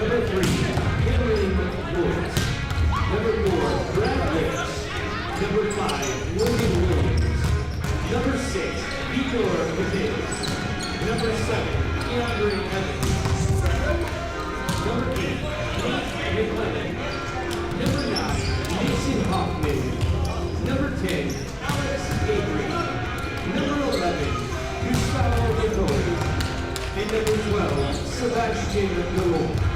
Number 3, Kimberly Woods. Number 4, Brad Wicks. Number 5, William Williams. Number 6, Igor Cadenas. Number 7, Keandre Evans. Number 8, Nate McLennan. Number 9, Mason Hoffman. Number 10, Alex Avery. Number 11, Gustavo Vittori. And number 12, Sebastian Galore.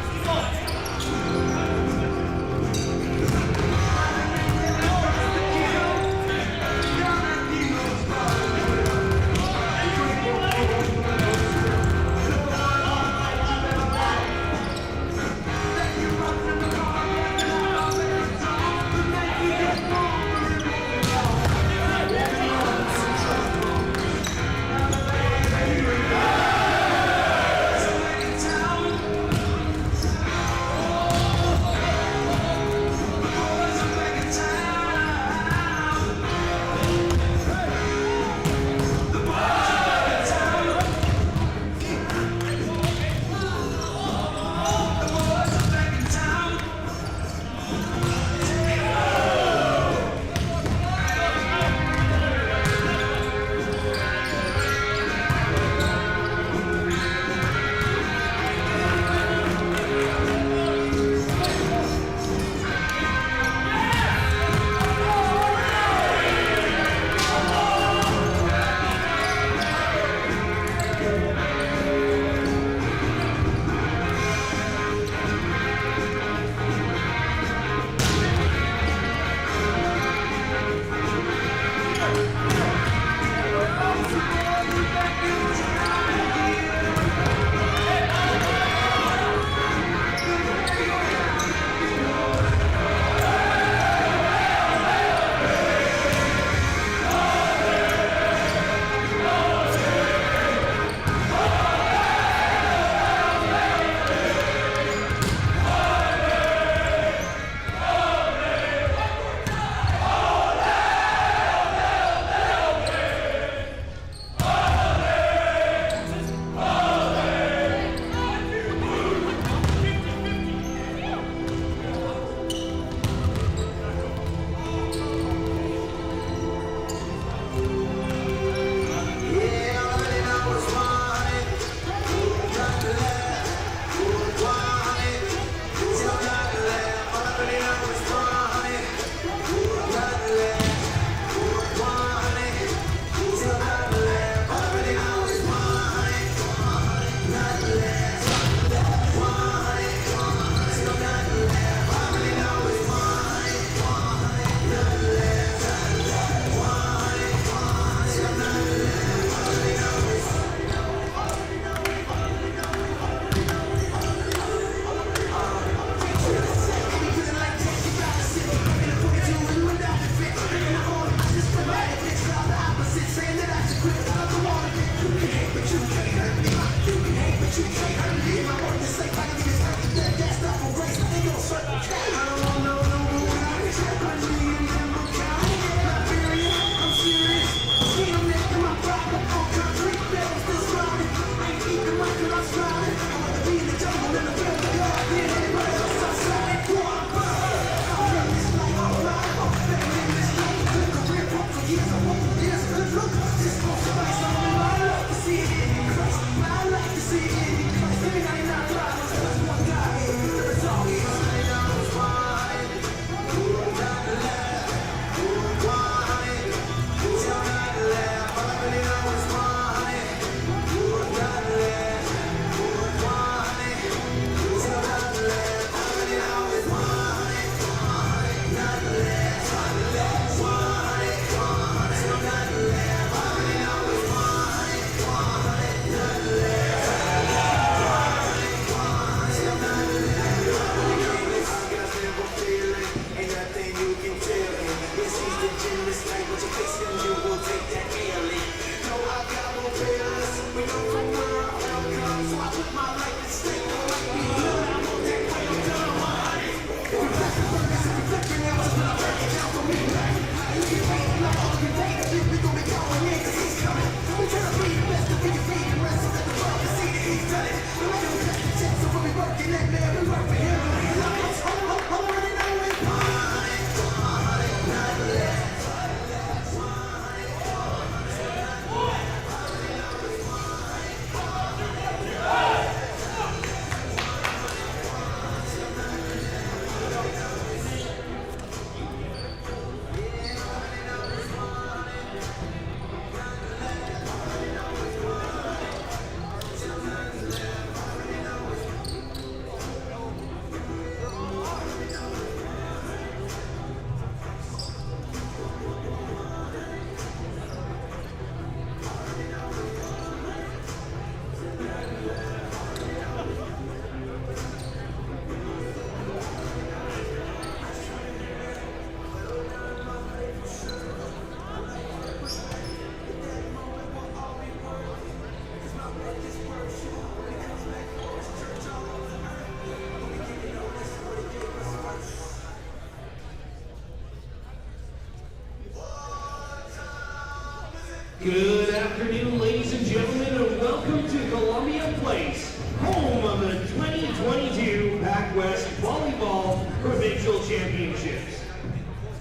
PACWEST Volleyball Provincial Championships.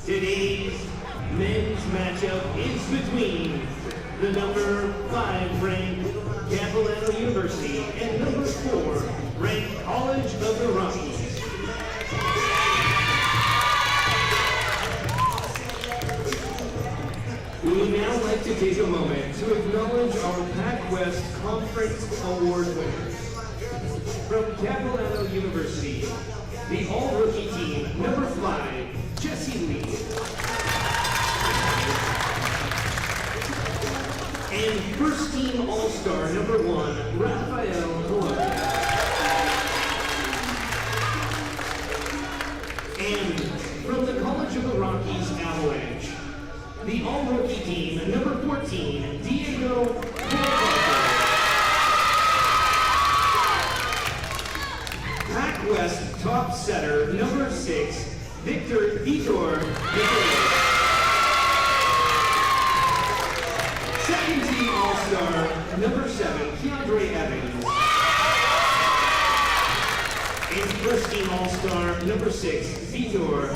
Today's men's matchup is between the number 5 ranked Capilano University and number 4 ranked College of the Rockies. We would now like to take a moment to acknowledge our PACWEST Conference Award winners. From Capilano University, the all-rookie team, number 5, Jesse Lee. And first team all-star, number 1, Rafael Colombia. And from the College of the Rockies Avalanche, the all-rookie team, number 14, Diego Volleyball. PACWEST top setter, number 6, Vitor. Second team all-star, number 7, Keandre Evans. And first team all-star, number 6, Vitor.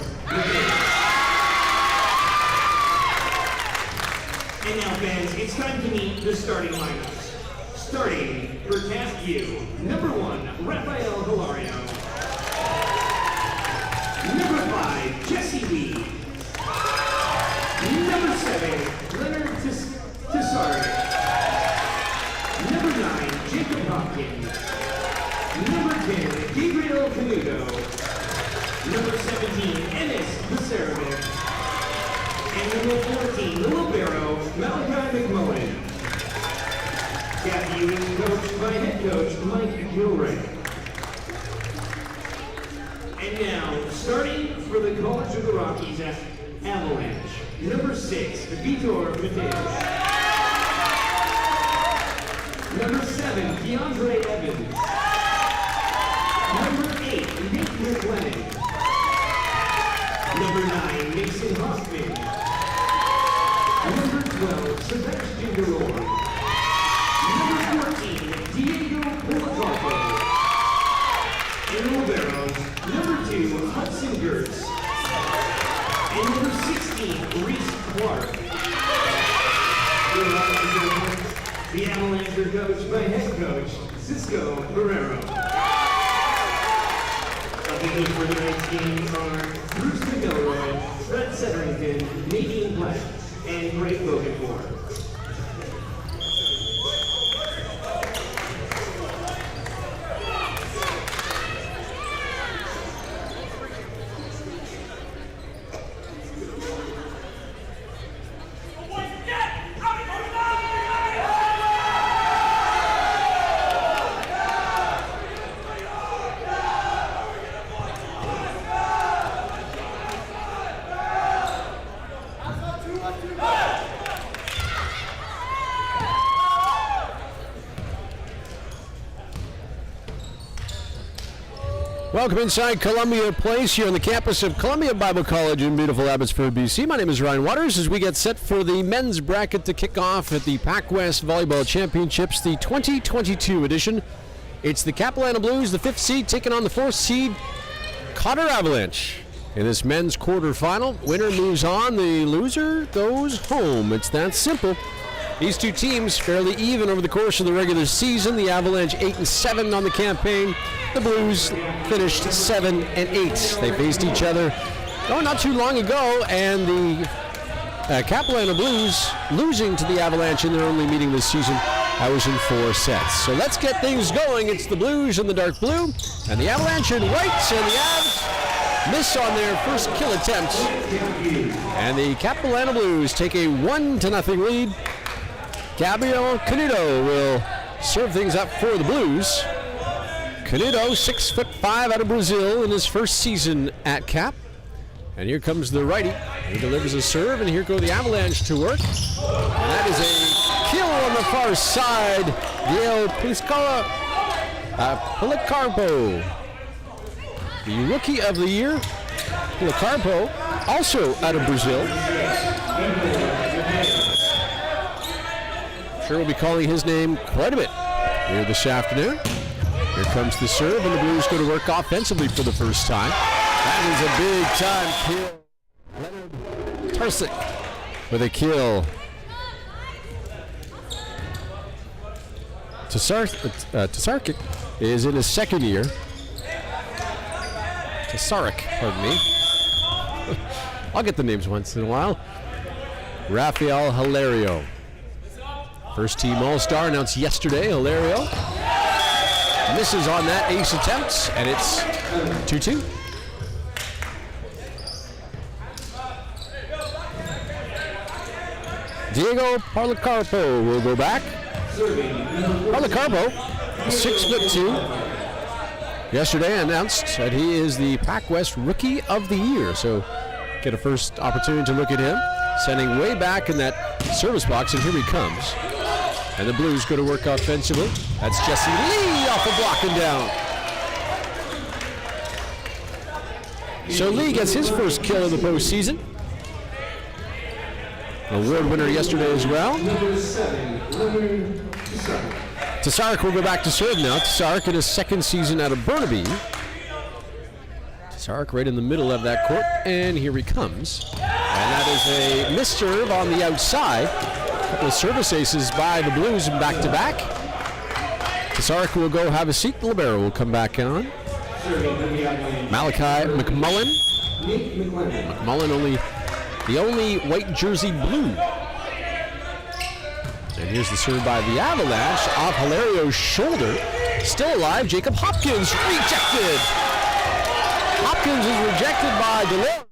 And now, fans, it's time to meet the starting lineups. Starting for Task U, number 1, Rafael Hilario. Number 5, Jesse Lee. Number 7, Leonard Tessari. Number 9, Jacob Hopkins. Number 10, Gabriel Canuto. Number 17, Ennis Vicerovic. And number 14, the libero, Malachi McMullen. Task U is coached by head coach Mike Gilray. And now, starting for the College of the Rockies Avalanche, number 6, Vitor Mateos. Number 7, Keandre Evans. Number 8, Nick McLennan. Number 9, Mason Hoffman. Number 12, Sebastian Delore. Number 14, Diego Policarpo. And liberos, number 2, Hudson Gertz. And number 16, Reese Clark. The Avalanche are coached by head coach Cisco Guerrero. Officials for tonight's game are Bruce McElroy, Brett Setterington, Nadine Black, and Greg Vogenford. Welcome inside Columbia Place here on the campus of Columbia Bible College in beautiful Abbotsford, BC. My name is Ryan Waters as we get set for the men's bracket to kick off at the PACWEST Volleyball Championships, the 2022 edition. It's the Capilano Blues, the 5th seed, taking on the 4th seed, COTR Avalanche. In this men's quarterfinal, winner moves on, the loser goes home. It's that simple. These two teams fairly even over the course of the regular season. The Avalanche 8-7 on the campaign. The Blues finished 7-8. They faced each other not too long ago, and the Capilano Blues losing to the Avalanche in their only meeting this season. That was in 4 sets. So let's get things going. It's the Blues in the dark blue, and the Avalanche in white, and the Avs miss on their first kill attempt. And the Capilano Blues take a 1-0 lead. Gabriel Canuto will serve things up for the Blues. Canuto, 6'5" out of Brazil in his first season at Cap. And here comes the righty. He delivers a serve, and here go the Avalanche to work. And that is a kill on the far side. Gael Policarpo, the rookie of the year. Policarpo, also out of Brazil. Sure we'll be calling his name quite a bit here this afternoon. Here comes the serve, and the Blues go to work offensively for the first time. That is a big-time kill. Leonard Tarsic with a kill. Tasarkic is in his second year. Tasaric, pardon me. I'll get the names once in a while. Rafael Hilario. First team All-Star announced yesterday. Hilario misses on that ace attempt, and it's 2-2. Diego Parlacarpo will go back. Parlacarpo, 6'2", yesterday announced that he is the PACWEST Rookie of the Year. So get a first opportunity to look at him. Sending way back in that service box, and here he comes. And the Blues go to work offensively. That's Jesse Lee off the block and down. So Lee gets his first kill of the postseason. Award winner yesterday as well. Tasaric will go back to serve now. Tasaric in his second season out of Burnaby. Tasaric right in the middle of that court, and here he comes. And that is a misserve on the outside. A couple of service aces by the Blues and back-to-back. Tasaric will go have a seat. The libero will come back on. Malachi McMullen. McMullen the only white jersey Blue. And here's the serve by the Avalanche off Hilario's shoulder. Still alive, Jacob Hopkins rejected. Hopkins is rejected by DeLore.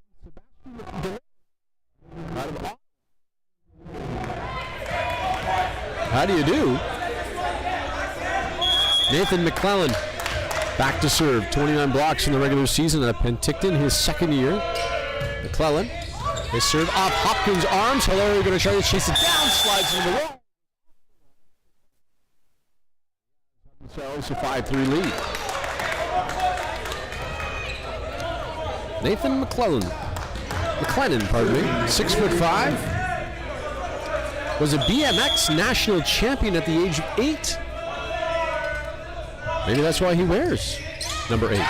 How do you do? Nathan McClellan back to serve. 29 blocks in the regular season at Penticton, his second year. McClellan. They serve off Hopkins' arms. Hilario going to try to chase it down. Slides into the wall. Themselves a 5-3 lead. Nathan McClellan, pardon me, 6'5", was a BMX national champion at the age of 8. Maybe that's why he wears number 8. And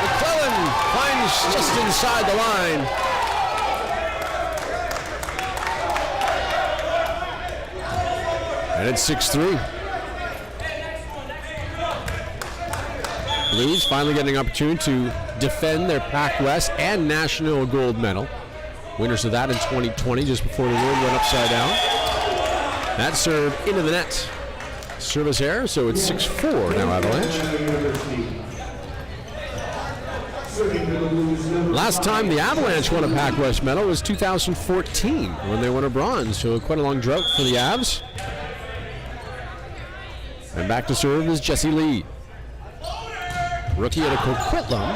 McClellan finds just inside the line. And it's 6-3. Blues finally getting an opportunity to defend their PACWEST and national gold medal. Winners of that in 2020, just before the world went upside down. That serve into the net. Service error, so it's 6-4 now, Avalanche. Last time the Avalanche won a PACWEST medal was 2014 when they won a bronze, so quite a long drought for the Avs. And back to serve is Jesse Lee. Rookie out of Coquitlam.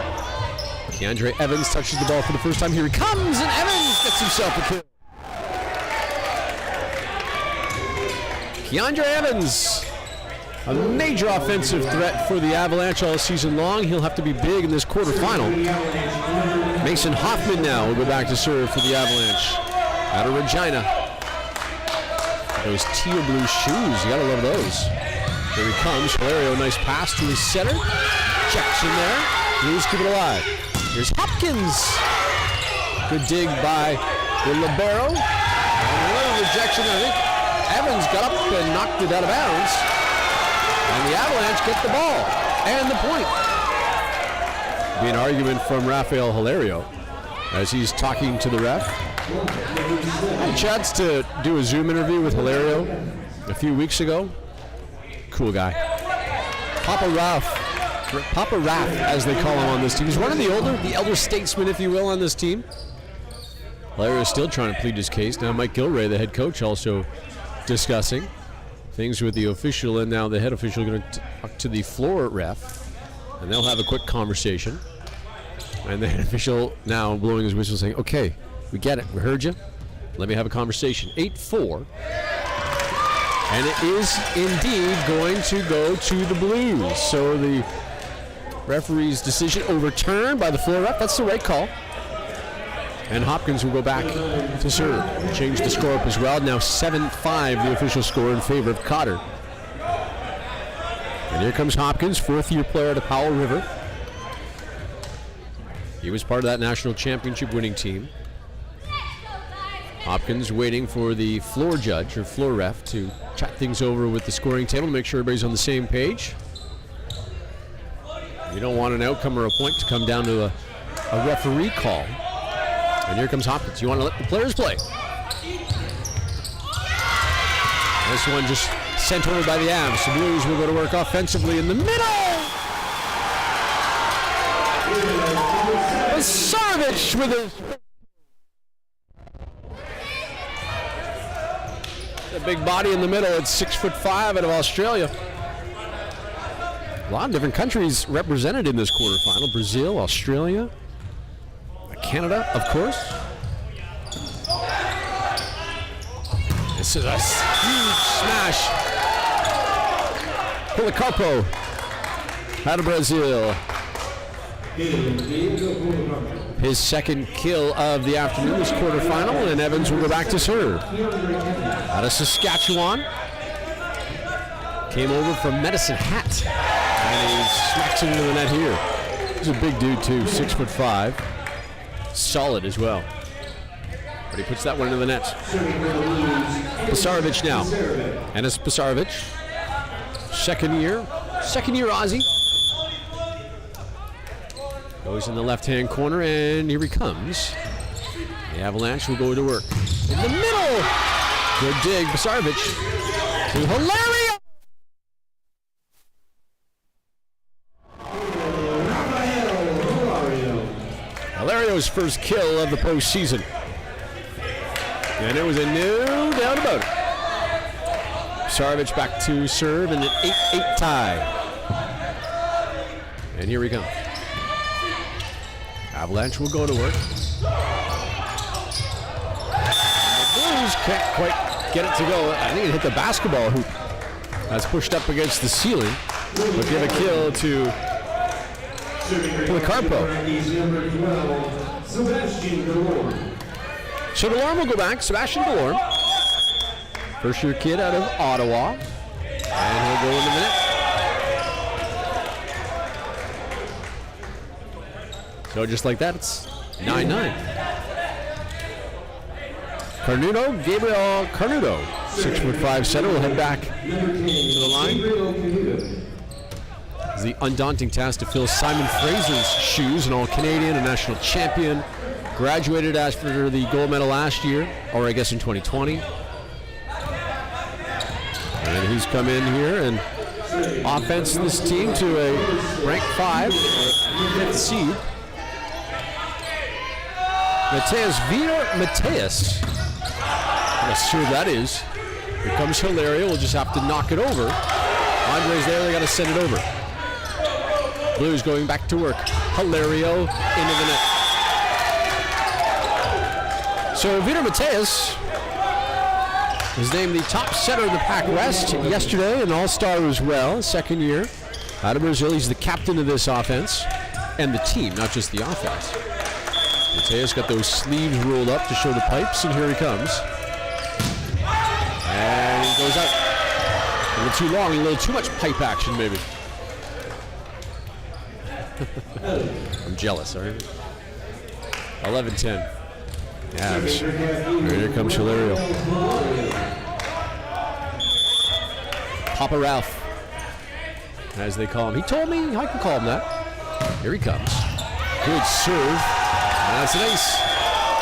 Keandre Evans touches the ball for the first time. Here he comes, and Evans gets himself a kill. Keandre Evans, a major offensive threat for the Avalanche all season long. He'll have to be big in this quarterfinal. Mason Hoffman now will go back to serve for the Avalanche. Out of Regina. Those teal blue shoes, you gotta love those. Here he comes, Hilario, nice pass to his center. Checks in there. Blues keep it alive. Here's Hopkins. Good dig by the libero. And another rejection. I think Evans got up and knocked it out of bounds. And the Avalanche get the ball. And the point. Be an argument from Rafael Hilario as he's talking to the ref. I had a chance to do a Zoom interview with Hilario a few weeks ago. Cool guy. Papa Raph, as they call him on this team. He's one of the elder statesmen, if you will, on this team. Hilario is still trying to plead his case. Now Mike Gilray, the head coach, also discussing things with the official, and now the head official going to talk to the floor ref, and they'll have a quick conversation. And the head official now blowing his whistle saying, okay, we get it, we heard you. Let me have a conversation. 8-4. And it is indeed going to go to the Blues. So the referee's decision overturned by the floor ref. That's the right call. And Hopkins will go back to serve. Change the score up as well. Now 7-5, the official score in favor of COTR. And here comes Hopkins, fourth-year player to Powell River. He was part of that national championship winning team. Hopkins waiting for the floor judge or floor ref to chat things over with the scoring table to make sure everybody's on the same page. You don't want an outcome or a point to come down to a referee call. And here comes Hopkins. You want to let the players play. This one just sent over by the Avs. The Blues will go to work offensively in the middle. Sarvich with a big body in the middle at 6'5" out of Australia. A lot of different countries represented in this quarterfinal. Brazil, Australia, Canada, of course. This is a huge smash. Policarpo out of Brazil. His second kill of the afternoon, this quarterfinal, and Evans will go back to serve. Out of Saskatchewan. Came over from Medicine Hat. And he smacks it into the net here. He's a big dude too, 6'5". Solid as well. But he puts that one into the net. Pisarovic now. Enes Pisarovic. Second year Aussie. Goes in the left-hand corner, and here he comes. The Avalanche will go to work. In the middle! Good dig, Pisarovic. To Hilario! Hilario's first kill of the postseason. And it was a no doubt about it. Pisarovic back to serve in an 8-8 tie. And here we come. Avalanche will go to work. And the Blues can't quite get it to go. I think it hit the basketball hoop. That's pushed up against the ceiling. But give a kill to Policarpo. So Delorme will go back. Sebastian Delorme. First-year kid out of Ottawa. And he'll go into the net. So just like that, it's 9-9. Gabriel Carnudo, 6'5" center, will head back to the line. It's the undaunting task to fill Simon Fraser's shoes, an all-Canadian, a national champion, graduated after the gold medal last year, or I guess in 2020. And he's come in here and offense this team to a ranked 5th seed. Mateus. I'm not sure who that is. Here comes Hilario. We'll just have to knock it over. Andre's there. They got to send it over. Blues going back to work. Hilario into the net. So Vitor Mateus was named the top setter of the PACWEST yesterday, an all-star as well, second year. Out of Brazil, he's the captain of this offense and the team, not just the offense. Mateus got those sleeves rolled up to show the pipes, and here he comes. And he goes out. A little too long, a little too much pipe action, maybe. I'm jealous, all right? 11-10. Yeah, here comes Hilario. Papa Ralph, as they call him. He told me I can call him that. Here he comes. Good serve. That's an ace.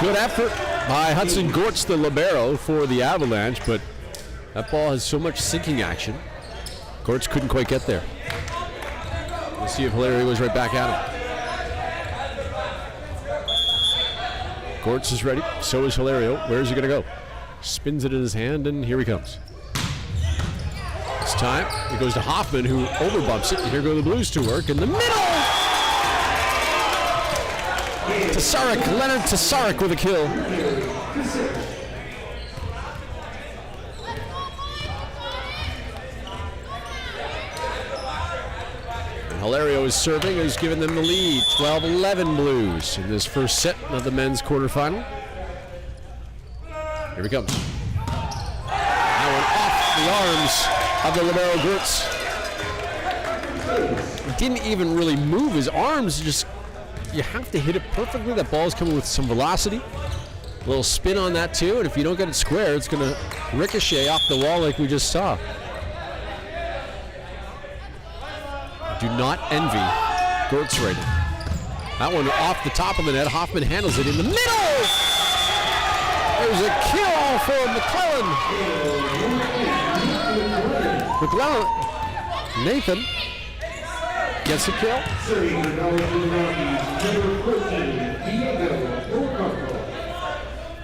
Good effort by Hudson Gortz, the libero, for the Avalanche, but that ball has so much sinking action. Gortz couldn't quite get there. We'll see if Hilario goes right back at him. Gortz is ready. So is Hilario. Where is he going to go? Spins it in his hand, and here he comes. This time, it goes to Hoffman, who overbumps it, and here go the Blues to work in the middle. Leonard Tasarik with a kill. And Hilario is serving, has given them the lead. 12-11 Blues in this first set of the men's quarterfinal. Here he comes. That one off the arms of the libero Gertz. didn't even really move his arms. Just, you have to hit it perfectly. That ball's coming with some velocity. A little spin on that too, and if you don't get it square, it's going to ricochet off the wall like we just saw. Do not envy Gertz right now. That one off the top of the net. Hoffman handles it in the middle. There's a kill for McClellan. Nathan gets a kill.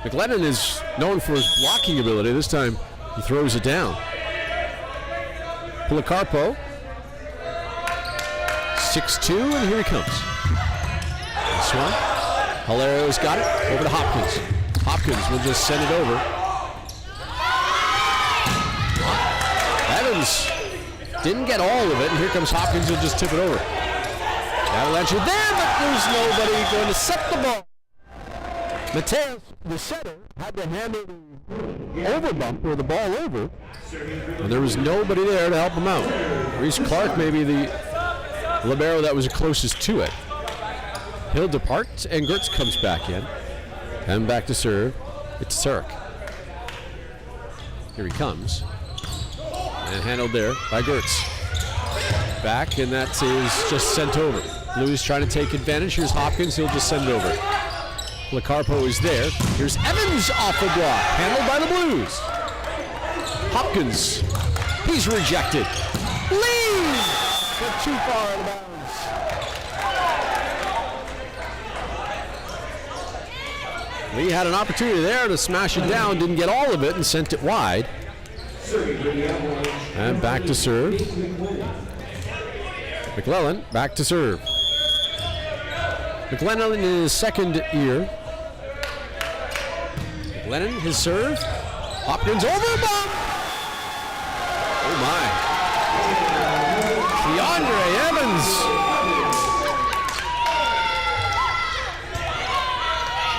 McLennan is known for his blocking ability. This time he throws it down. Policarpo, 6'2", and here he comes. This one, Hilario's got it, over to Hopkins. Hopkins will just send it over. Evans didn't get all of it, and here comes Hopkins, will just tip it over. Avalanche are there, but there's nobody going to set the ball. Mateus, the setter, had to handle the overbump or the ball over, and there was nobody there to help him out. Reese Clark, maybe the libero that was closest to it. He'll depart, and Gertz comes back in. And back to serve. It's Sarek. Here he comes. And handled there by Gertz. Back, and that is just sent over. Blues trying to take advantage. Here's Hopkins. He'll just send it over. Policarpo is there. Here's Evans off the block. Handled by the Blues. Hopkins. He's rejected. Lee! But too far out of bounds. Lee had an opportunity there to smash it down, didn't get all of it, and sent it wide. And back to serve. McClellan back to serve. McClellan in his second year. McClellan, his serve. Hopkins over bomb. Oh my. DeAndre Evans.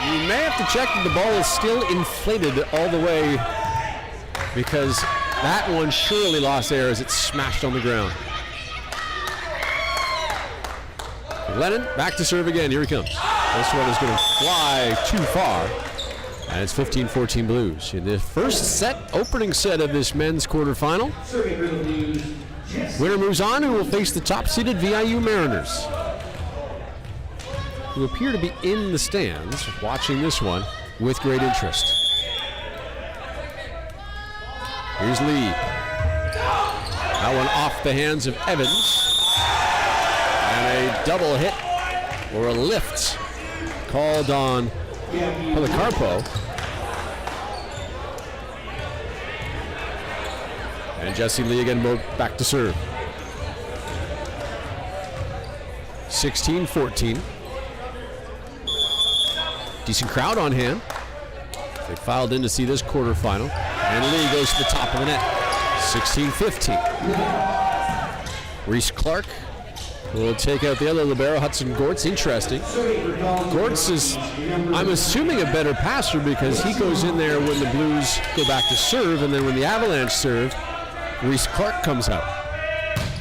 You may have to check that the ball is still inflated all the way, because that one surely lost air as it smashed on the ground. Lennon back to serve again. Here he comes. This one is going to fly too far. And it's 15-14 Blues. In the first set, opening set of this men's quarterfinal. Winner moves on, who will face the top-seeded VIU Mariners, who appear to be in the stands watching this one with great interest. Here's Lee. That one off the hands of Evans. And a double hit, or a lift, called on Policarpo. And Jesse Lee again back to serve. 16-14. Decent crowd on hand. They filed in to see this quarterfinal. And Lee goes to the top of the net. 16-15. Reese Clark will take out the other libero, Hudson Gortz. Interesting. Gortz is, I'm assuming, a better passer, because he goes in there when the Blues go back to serve, and then when the Avalanche serve, Reese Clark comes out.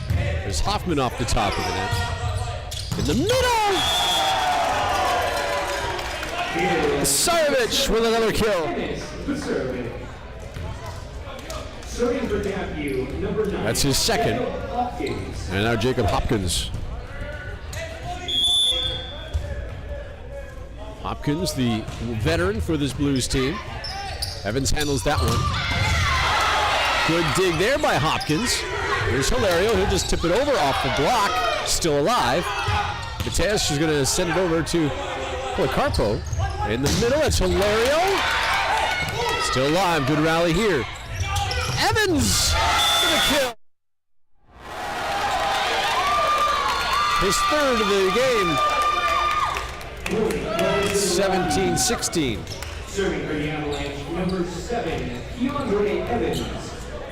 There's Hoffman off the top of the net. In the middle! Sarevich with another kill. That's his second. And now Jacob Hopkins. Hopkins, the veteran for this Blues team. Evans handles that one. Good dig there by Hopkins. Here's Hilario. He'll just tip it over off the block. Still alive. Mateus is going to send it over to Policarpo. In the middle, it's Hilario. Still alive. Good rally here. Evans for the kill. His third of the game. 17-16. Serving for the Avalanche, number 7, DeAndre Evans.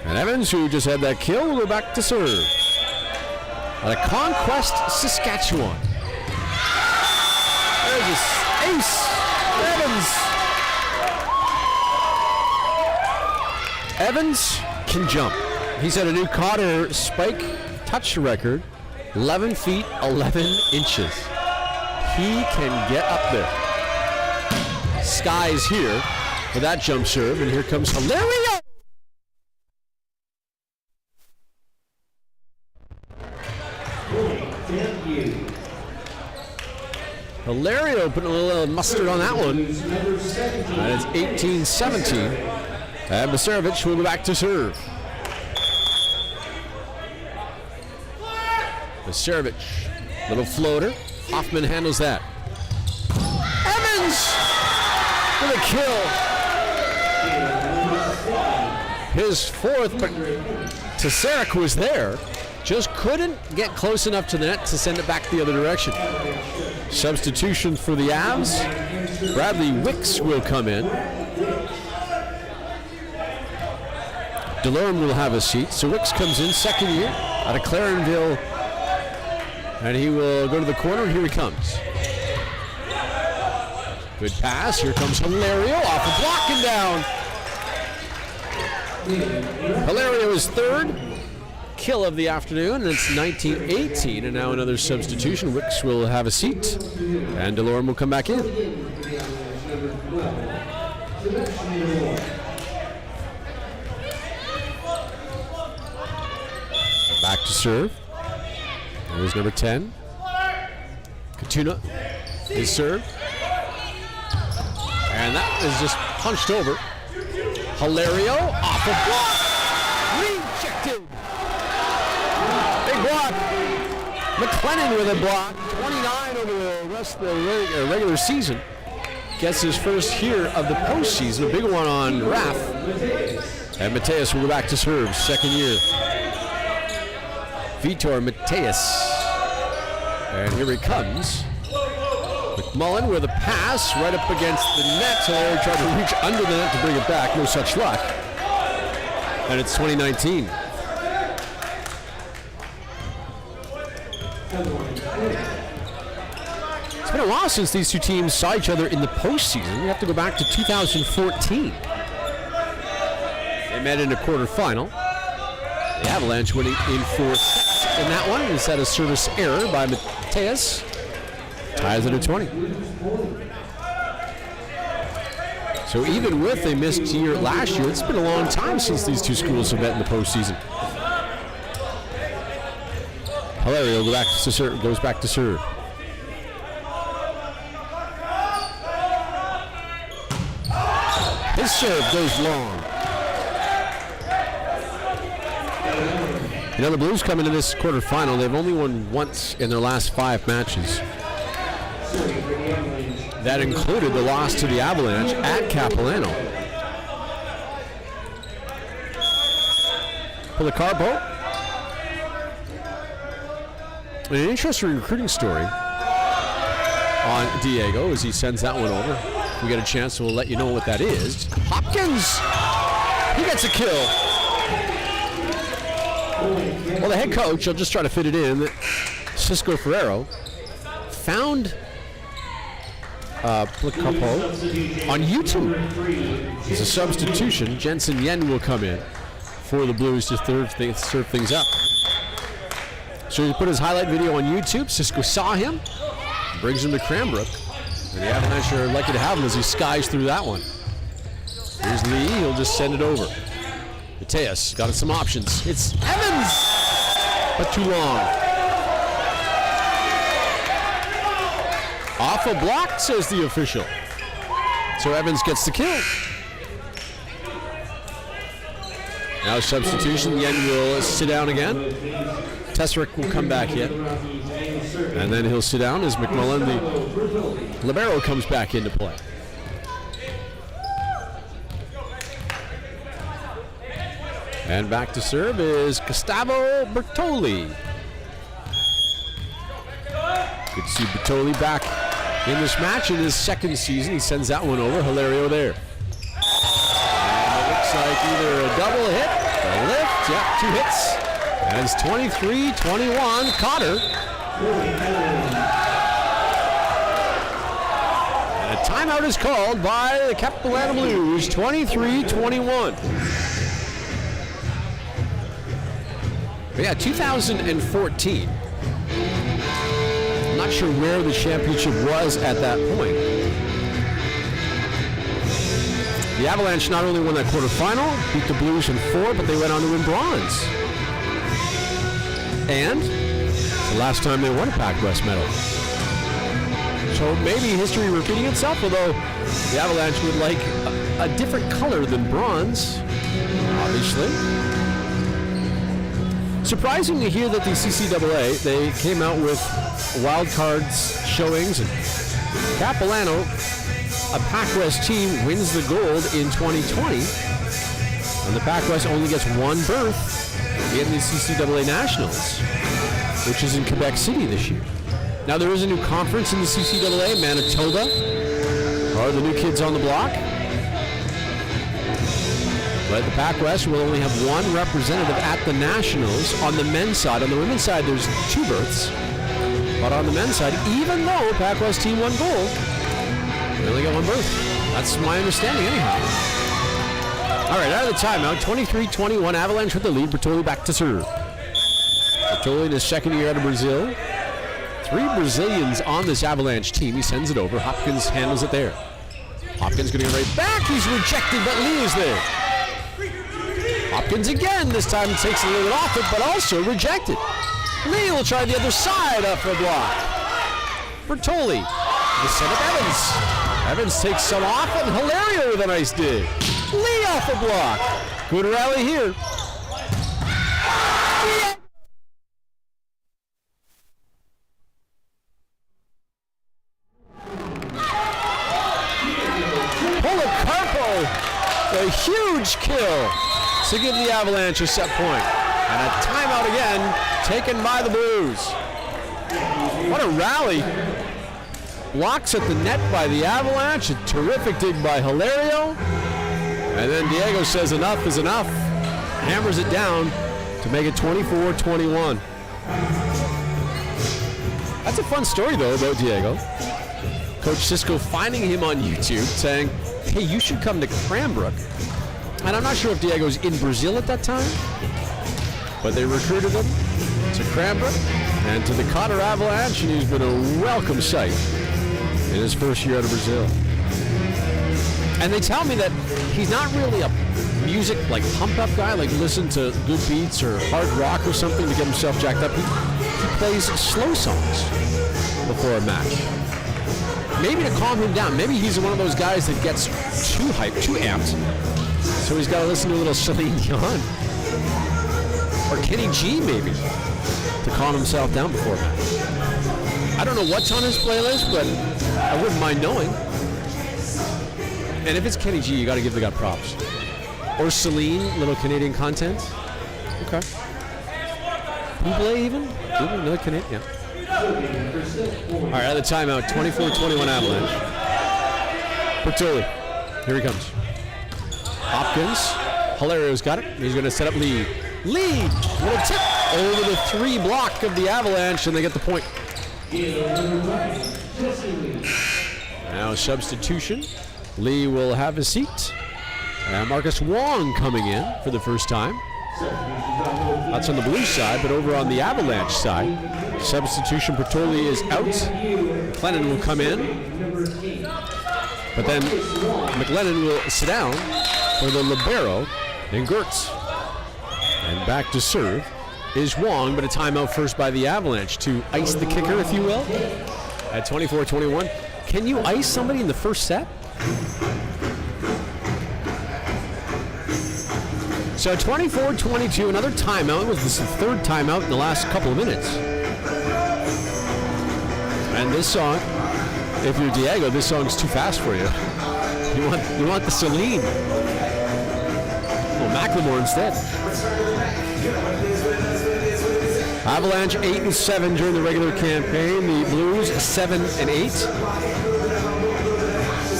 And Evans, who just had that kill, will go back to serve. At a Conquest, Saskatchewan. There's his ace. Evans can jump. He's at a new COTR spike touch record 11 feet, 11 inches. He can get up there. Skies here for that jump serve, and here comes Hilario. Hilario putting a little mustard on that one. And it's 18-17. And Masarevic will go back to serve. Masarevic, little floater. Hoffman handles that. Evans with a kill. His fourth, but Tesaric was there. Just couldn't get close enough to the net to send it back the other direction. Substitution for the Avs. Bradley Wicks will come in. DeLorme will have a seat. So Wicks comes in, second year out of Clarenville. And he will go to the corner, and here he comes. Good pass. Here comes Hilario off a block and down. Hilario is third kill of the afternoon, and it's 19-18. And now another substitution. Wicks will have a seat, and DeLorme will come back in. Back to serve. There's number 10. Katuna is served. And that is just punched over. Hilario off a block. Rejected. Big block. McLennan with a block. 29 over the rest of the regular season. Gets his first here of the postseason. A big one on Raff. And Mateus will go back to serve. Second year. Vitor Mateus. And here he comes. McMullen with a pass right up against the net. So they tried to reach under the net to bring it back. No such luck. And it's 2019. It's been a while since these two teams saw each other in the postseason. We have to go back to 2014. They met in a quarterfinal. The Avalanche winning in 4 sets in that one. Is that a service error by Mateus? Ties it at 20. So even with a missed year last year, it's been a long time since these two schools have met in the postseason. Hilario goes back to serve. His serve goes long. You know, the Blues come into this quarterfinal. They've only won once in their last 5 matches. That included the loss to the Avalanche at Capilano. Policarpo. An interesting recruiting story on Diego as he sends that one over. If we get a chance, we'll let you know what that is. Hopkins! He gets a kill. Well, the head coach, I'll just try to fit it in, Cisco Ferrero, found Policarpo on YouTube. As a substitution, Jensen Yen will come in for the Blues to serve things up. So he put his highlight video on YouTube. Cisco saw him, brings him to Cranbrook. And the Avalanche are lucky to have him as he skies through that one. Here's Lee, he'll just send it over. Mateus got some options. It's Evans! But too long. Off a block, says the official. So Evans gets the kill. Now substitution, Yen will sit down again. Tesaric will come back in. And then he'll sit down as McMullen, the libero, comes back into play. And back to serve is Gustavo Bertoli. Good to see Bertoli back in this match in his second season. He sends that one over. Hilario there. And it looks like either a double hit, a lift, yeah, 2 hits. And it's 23-21, COTR. And a timeout is called by the Capilano Blues, 23-21. But yeah, 2014, not sure where the championship was at that point. The Avalanche not only won that quarterfinal, beat the Blues in 4, but they went on to win bronze. And the last time they won a PACWEST medal. So maybe history repeating itself, although the Avalanche would like a different color than bronze, obviously. Surprising to hear that the CCAA, they came out with wild cards showings, and Capilano, a PACWEST team, wins the gold in 2020, and the PACWEST only gets one berth in the CCAA Nationals, which is in Quebec City this year. Now there is a new conference in the CCAA, Manitoba, are the new kids on the block. But the PACWEST will only have one representative at the Nationals on the men's side. On the women's side, there's 2 berths. But on the men's side, even though PACWEST team won gold, they only got one berth. That's my understanding anyhow. All right, out of the timeout, 23-21, Avalanche with the lead. Bertoli back to serve. Bertoli in his second year out of Brazil. 3 Brazilians on this Avalanche team. He sends it over. Hopkins handles it there. Hopkins going to get right back. He's rejected, but Lee is there. Hopkins again. This time takes a little bit off it, but also rejected. Lee will try the other side up for a block. Bertoli. The set up Evans. Evans takes some off, and Hilario with a nice dig. Lee off a block. Good rally here. A huge kill to give the Avalanche a set point. And a timeout again taken by the Blues. What a rally. Blocks at the net by the Avalanche. A terrific dig by Hilario. And then Diego says enough is enough. Hammers it down to make it 24-21. That's a fun story though about Diego. Coach Cisco finding him on YouTube saying, hey, you should come to Cranbrook. And I'm not sure if Diego's in Brazil at that time, but they recruited him to Cranbrook and to the COTR Avalanche, and he's been a welcome sight in his first year out of Brazil. And they tell me that he's not really a music, like pump-up guy, like listen to good beats or hard rock or something to get himself jacked up. He plays slow songs before a match. Maybe to calm him down. Maybe he's one of those guys that gets too hyped, too amped. So he's got to listen to a little Celine Dion. Or Kenny G, maybe, to calm himself down before match. I don't know what's on his playlist, but I wouldn't mind knowing. And if it's Kenny G, you got to give the guy props. Or Celine, little Canadian content. Okay. Buble even? Buble, another Canadian, yeah. All right, out of the timeout, 24-21 Avalanche. Bertoli, here he comes. Hopkins, Hilario's got it. He's going to set up Lee. Lee, little tip over the 3 block of the Avalanche, and they get the point. Now substitution. Lee will have his seat. And Marcus Wong coming in for the first time. That's on the Blues side, but over on the Avalanche side, substitution Bertoli is out. McLennan will come in. But then McLennan will sit down for the libero in Gertz. And back to serve is Wong, but a timeout first by the Avalanche to ice the kicker, if you will, at 24-21. Can you ice somebody in the first set? So 24-22, another timeout. It was the 3rd timeout in the last couple of minutes. And this song, if you're Diego, this song's too fast for you. You want the Celine. Well, Macklemore instead. Avalanche 8-7 during the regular campaign. The Blues 7-8.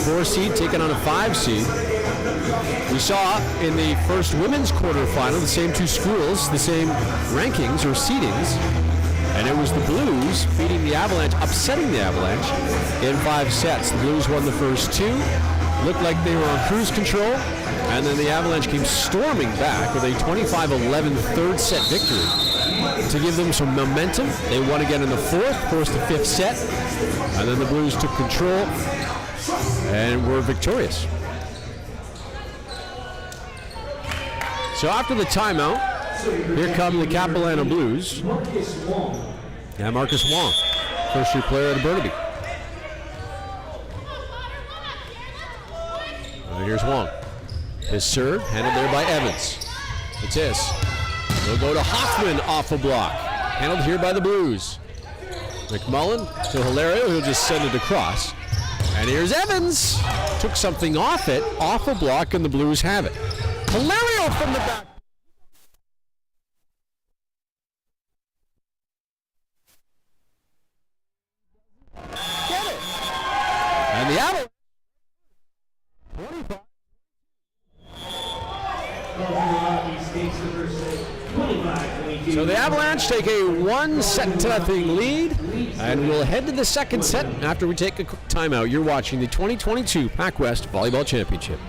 4 seed taking on a 5 seed. We saw in the first women's quarterfinal the same 2 schools, the same rankings or seedings, and it was the Blues beating the Avalanche, upsetting the Avalanche in 5 sets. The Blues won the first 2, looked like they were on cruise control, and then the Avalanche came storming back with a 25-11 third set victory to give them some momentum. They won again in the fourth, forced the fifth set, and then the Blues took control and were victorious. So after the timeout, here come the Capilano Blues. Yeah, Marcus Wong, first-year player at Burnaby. And here's Wong. His serve, handled there by Evans. Matisse. They'll go to Hoffman off a block. Handled here by the Blues. McMullen to Hilario, who'll just send it across. And here's Evans. Took something off it, off a block, and the Blues have it. Hilario from the back. Get it. And the Avalanche. 25. So the Avalanche take a 1-0 lead, and we'll head to the second set after we take a quick timeout. You're watching the 2022 PACWEST Volleyball Championship.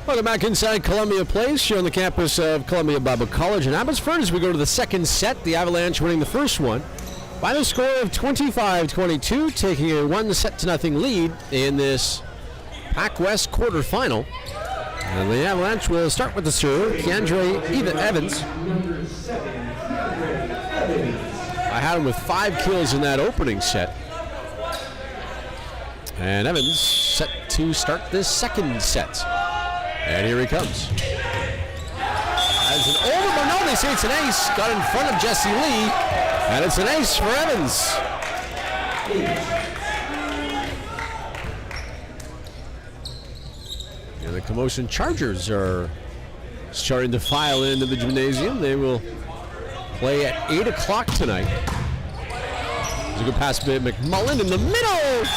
Welcome back inside Columbia Place here on the campus of Columbia Bible College in Abbotsford as we go to the second set. The Avalanche winning the first one by the score of 25-22, taking a 1-0 lead in this PACWEST quarterfinal. And the Avalanche will start with the serve, Keandre Evans. I had him with 5 kills in that opening set. And Evans set to start this second set. And here he comes. As an over, but no, they say it's an ace. Got in front of Jesse Lee, and it's an ace for Evans. And the Commotion Chargers are starting to file into the gymnasium. They will play at 8 o'clock tonight. There's a good pass by McMullen in the middle.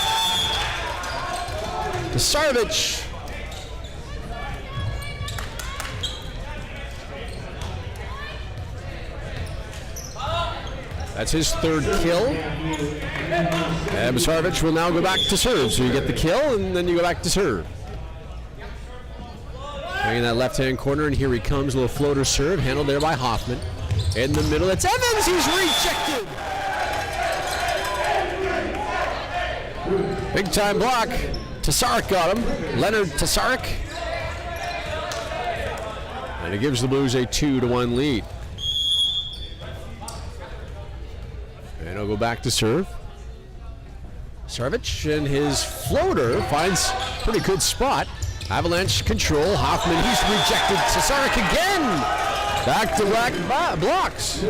Tasarevic. That's his third kill. And Tasarevic will now go back to serve. So you get the kill, and then you go back to serve. Bringing that left-hand corner, and here he comes. A little floater serve, handled there by Hoffman. In the middle, it's Evans. He's rejected. Big-time block. Tasarik got him. Leonard Tasarik. And it gives the Blues a 2-1 lead. And he'll go back to serve. Tasarevic and his floater finds a pretty good spot. Avalanche control. Hoffman, he's rejected. Tasarik again. Back-to-back blocks.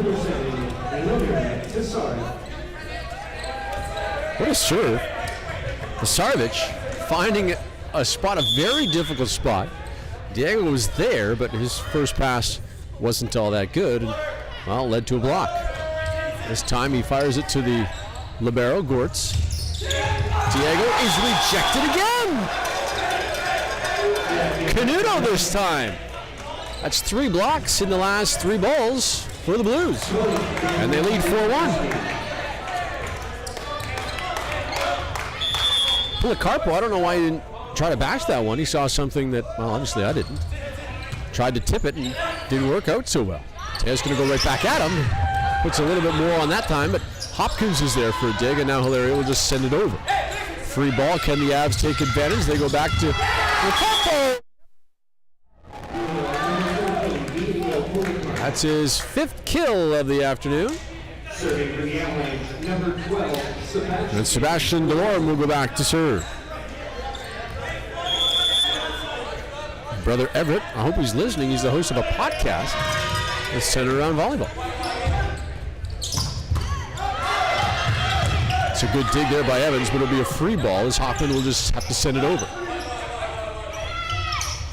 What a serve. Tasarevic finding a spot, a very difficult spot. Diego was there, but his first pass wasn't all that good, and, well, led to a block. This time he fires it to the libero, Gortz. Diego is rejected again! Canuto this time. That's 3 blocks in the last 3 balls for the Blues, and they lead 4-1. Policarpo, I don't know why he didn't try to bash that one. He saw something that, well, obviously I didn't. Tried to tip it and didn't work out so well. Teo's going to go right back at him. Puts a little bit more on that time, but Hopkins is there for a dig, and now Hilario will just send it over. Free ball. Can the Avs take advantage? They go back to Policarpo. That's his 5th kill of the afternoon. Serving for the Avalanche, number 12, Sebastian. And Sebastian Delorme will go back to serve. Brother Everett, I hope he's listening. He's the host of a podcast that's centered around volleyball. It's a good dig there by Evans, but it'll be a free ball as Hoffman will just have to send it over.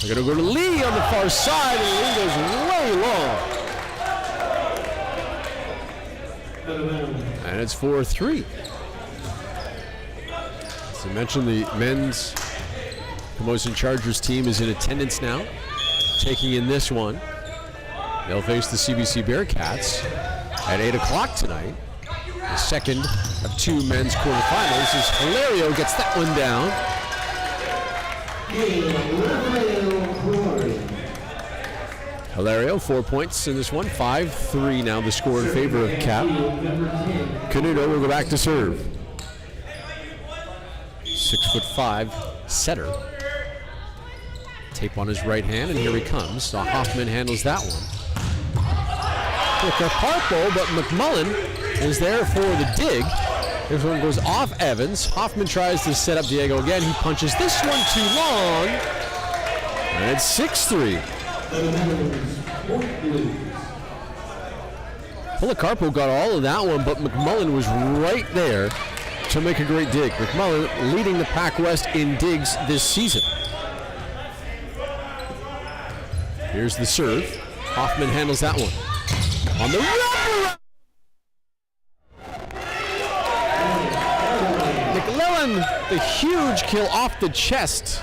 They're going to go to Lee on the far side, and Lee goes way long. And it's 4-3. As I mentioned, the men's Camosun Chargers team is in attendance now, taking in this one. They'll face the CBC Bearcats at 8 o'clock tonight. The second of 2 men's quarterfinals as Hilario gets that one down. Hilario, 4 points in this one, 5-3 now the score in favor of Cap. Canuto will go back to serve. 6'5" setter. Tape on his right hand, and here he comes. So Hoffman handles that one. Policarpo, but McMullen is there for the dig. This one goes off Evans. Hoffman tries to set up Diego again. He punches this one too long. And it's 6-3. Policarpo got all of that one, but McMullen was right there to make a great dig. McMullen leading the PACWEST in digs this season. Here's the serve. Hoffman handles that one. On the wraparound! McLellan, the huge kill off the chest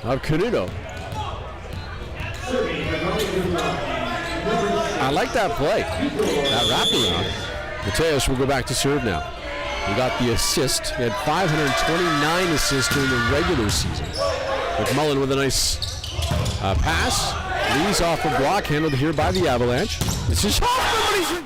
of Canuto. I like that play, that wraparound. Mateus will go back to serve now. He got the assist. He had 529 assists during the regular season. McMullen with a nice pass. Lee's off a block, handled here by the Avalanche. This is Hoffman, but he's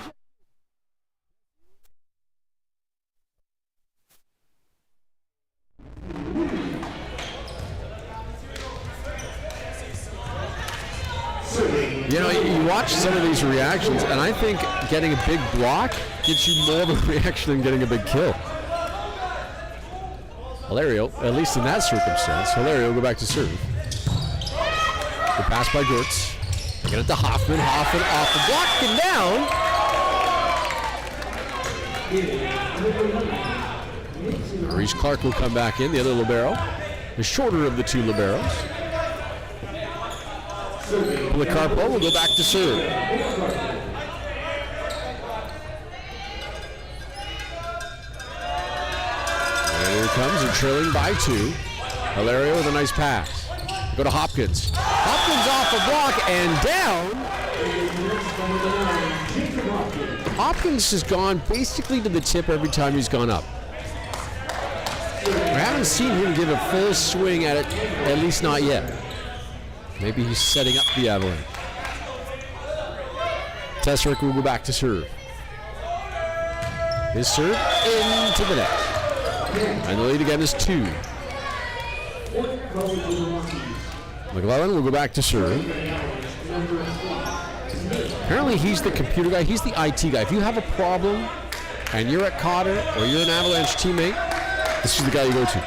You know, you watch some of these reactions, and I think getting a big block gets you more of a reaction than getting a big kill. Hilario, at least in that circumstance, Hilario will go back to serve. The pass by Gertz. They get it to Hoffman. Hoffman off the block and down. Maurice Clark will come back in, the other libero. The shorter of the 2 liberos. Policarpo will go back to serve. And here comes, and trailing by 2. Hilario with a nice pass. Go to Hopkins. Hopkins off a block and down. Hopkins has gone basically to the tip every time he's gone up. I haven't seen him give a full swing at it, at least not yet. Maybe he's setting up the Avalanche. Tesrick will go back to serve. His serve into the net. And the lead again is 2. McLellan will go back to serve. Apparently he's the computer guy, he's the IT guy. If you have a problem and you're at COTR or you're an Avalanche teammate, this is the guy you go to.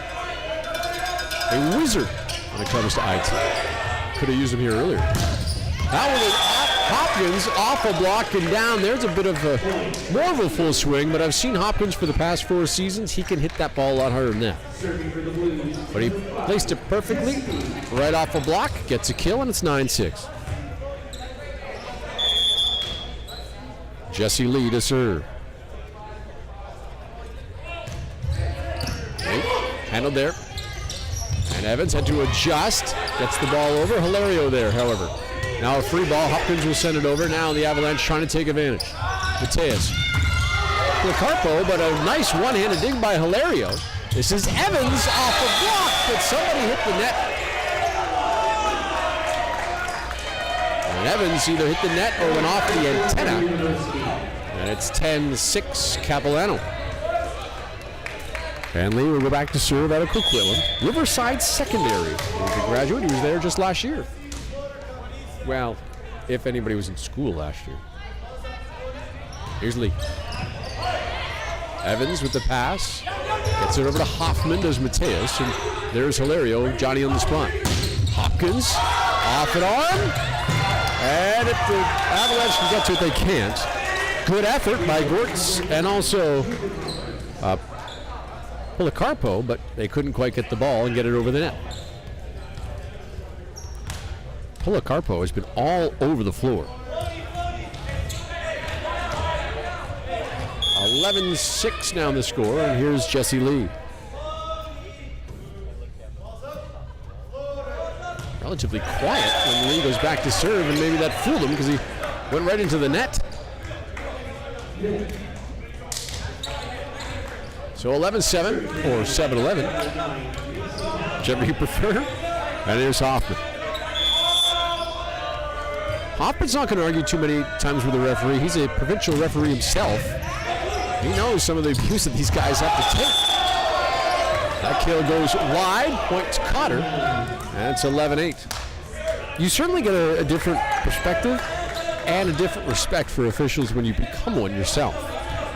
A wizard when it comes to IT. Could have used him here earlier. That one is Hopkins off a block and down. There's a bit of more of a full swing, but I've seen Hopkins for the past 4 seasons. He can hit that ball a lot harder than that. But he placed it perfectly, right off a block, gets a kill, and it's 9-6. Jesse Lee to serve. Handled there. And Evans had to adjust. Gets the ball over. Hilario there, however. Now a free ball. Hopkins will send it over. Now the Avalanche trying to take advantage. Mateus. Carpo, but a nice one-handed dig by Hilario. This is Evans off a block, but somebody hit the net. And Evans either hit the net or went off the antenna. And it's 10-6 Capilano. And Lee will go back to serve out of Coquitlam. Riverside Secondary. He's a graduate. He was there just last year. Well, if anybody was in school last year. Here's Lee. Evans with the pass. Gets it over to Hoffman. Does Mateus. And there's Hilario. Johnny on the spot. Hopkins. Off and on. And if the Avalanche can get to it, they can't. Good effort by Gortz and also Policarpo, but they couldn't quite get the ball and get it over the net. Policarpo has been all over the floor. 11-6 now the score, and here's Jesse Lee. Relatively quiet when Lee goes back to serve, and maybe that fooled him because he went right into the net. So 11-7 or 7-11, whichever you prefer. And here's Hoffman. Hoffman's not going to argue too many times with the referee. He's a provincial referee himself. He knows some of the abuse that these guys have to take. That kill goes wide, point to COTR, and it's 11-8. You certainly get a different perspective and a different respect for officials when you become one yourself.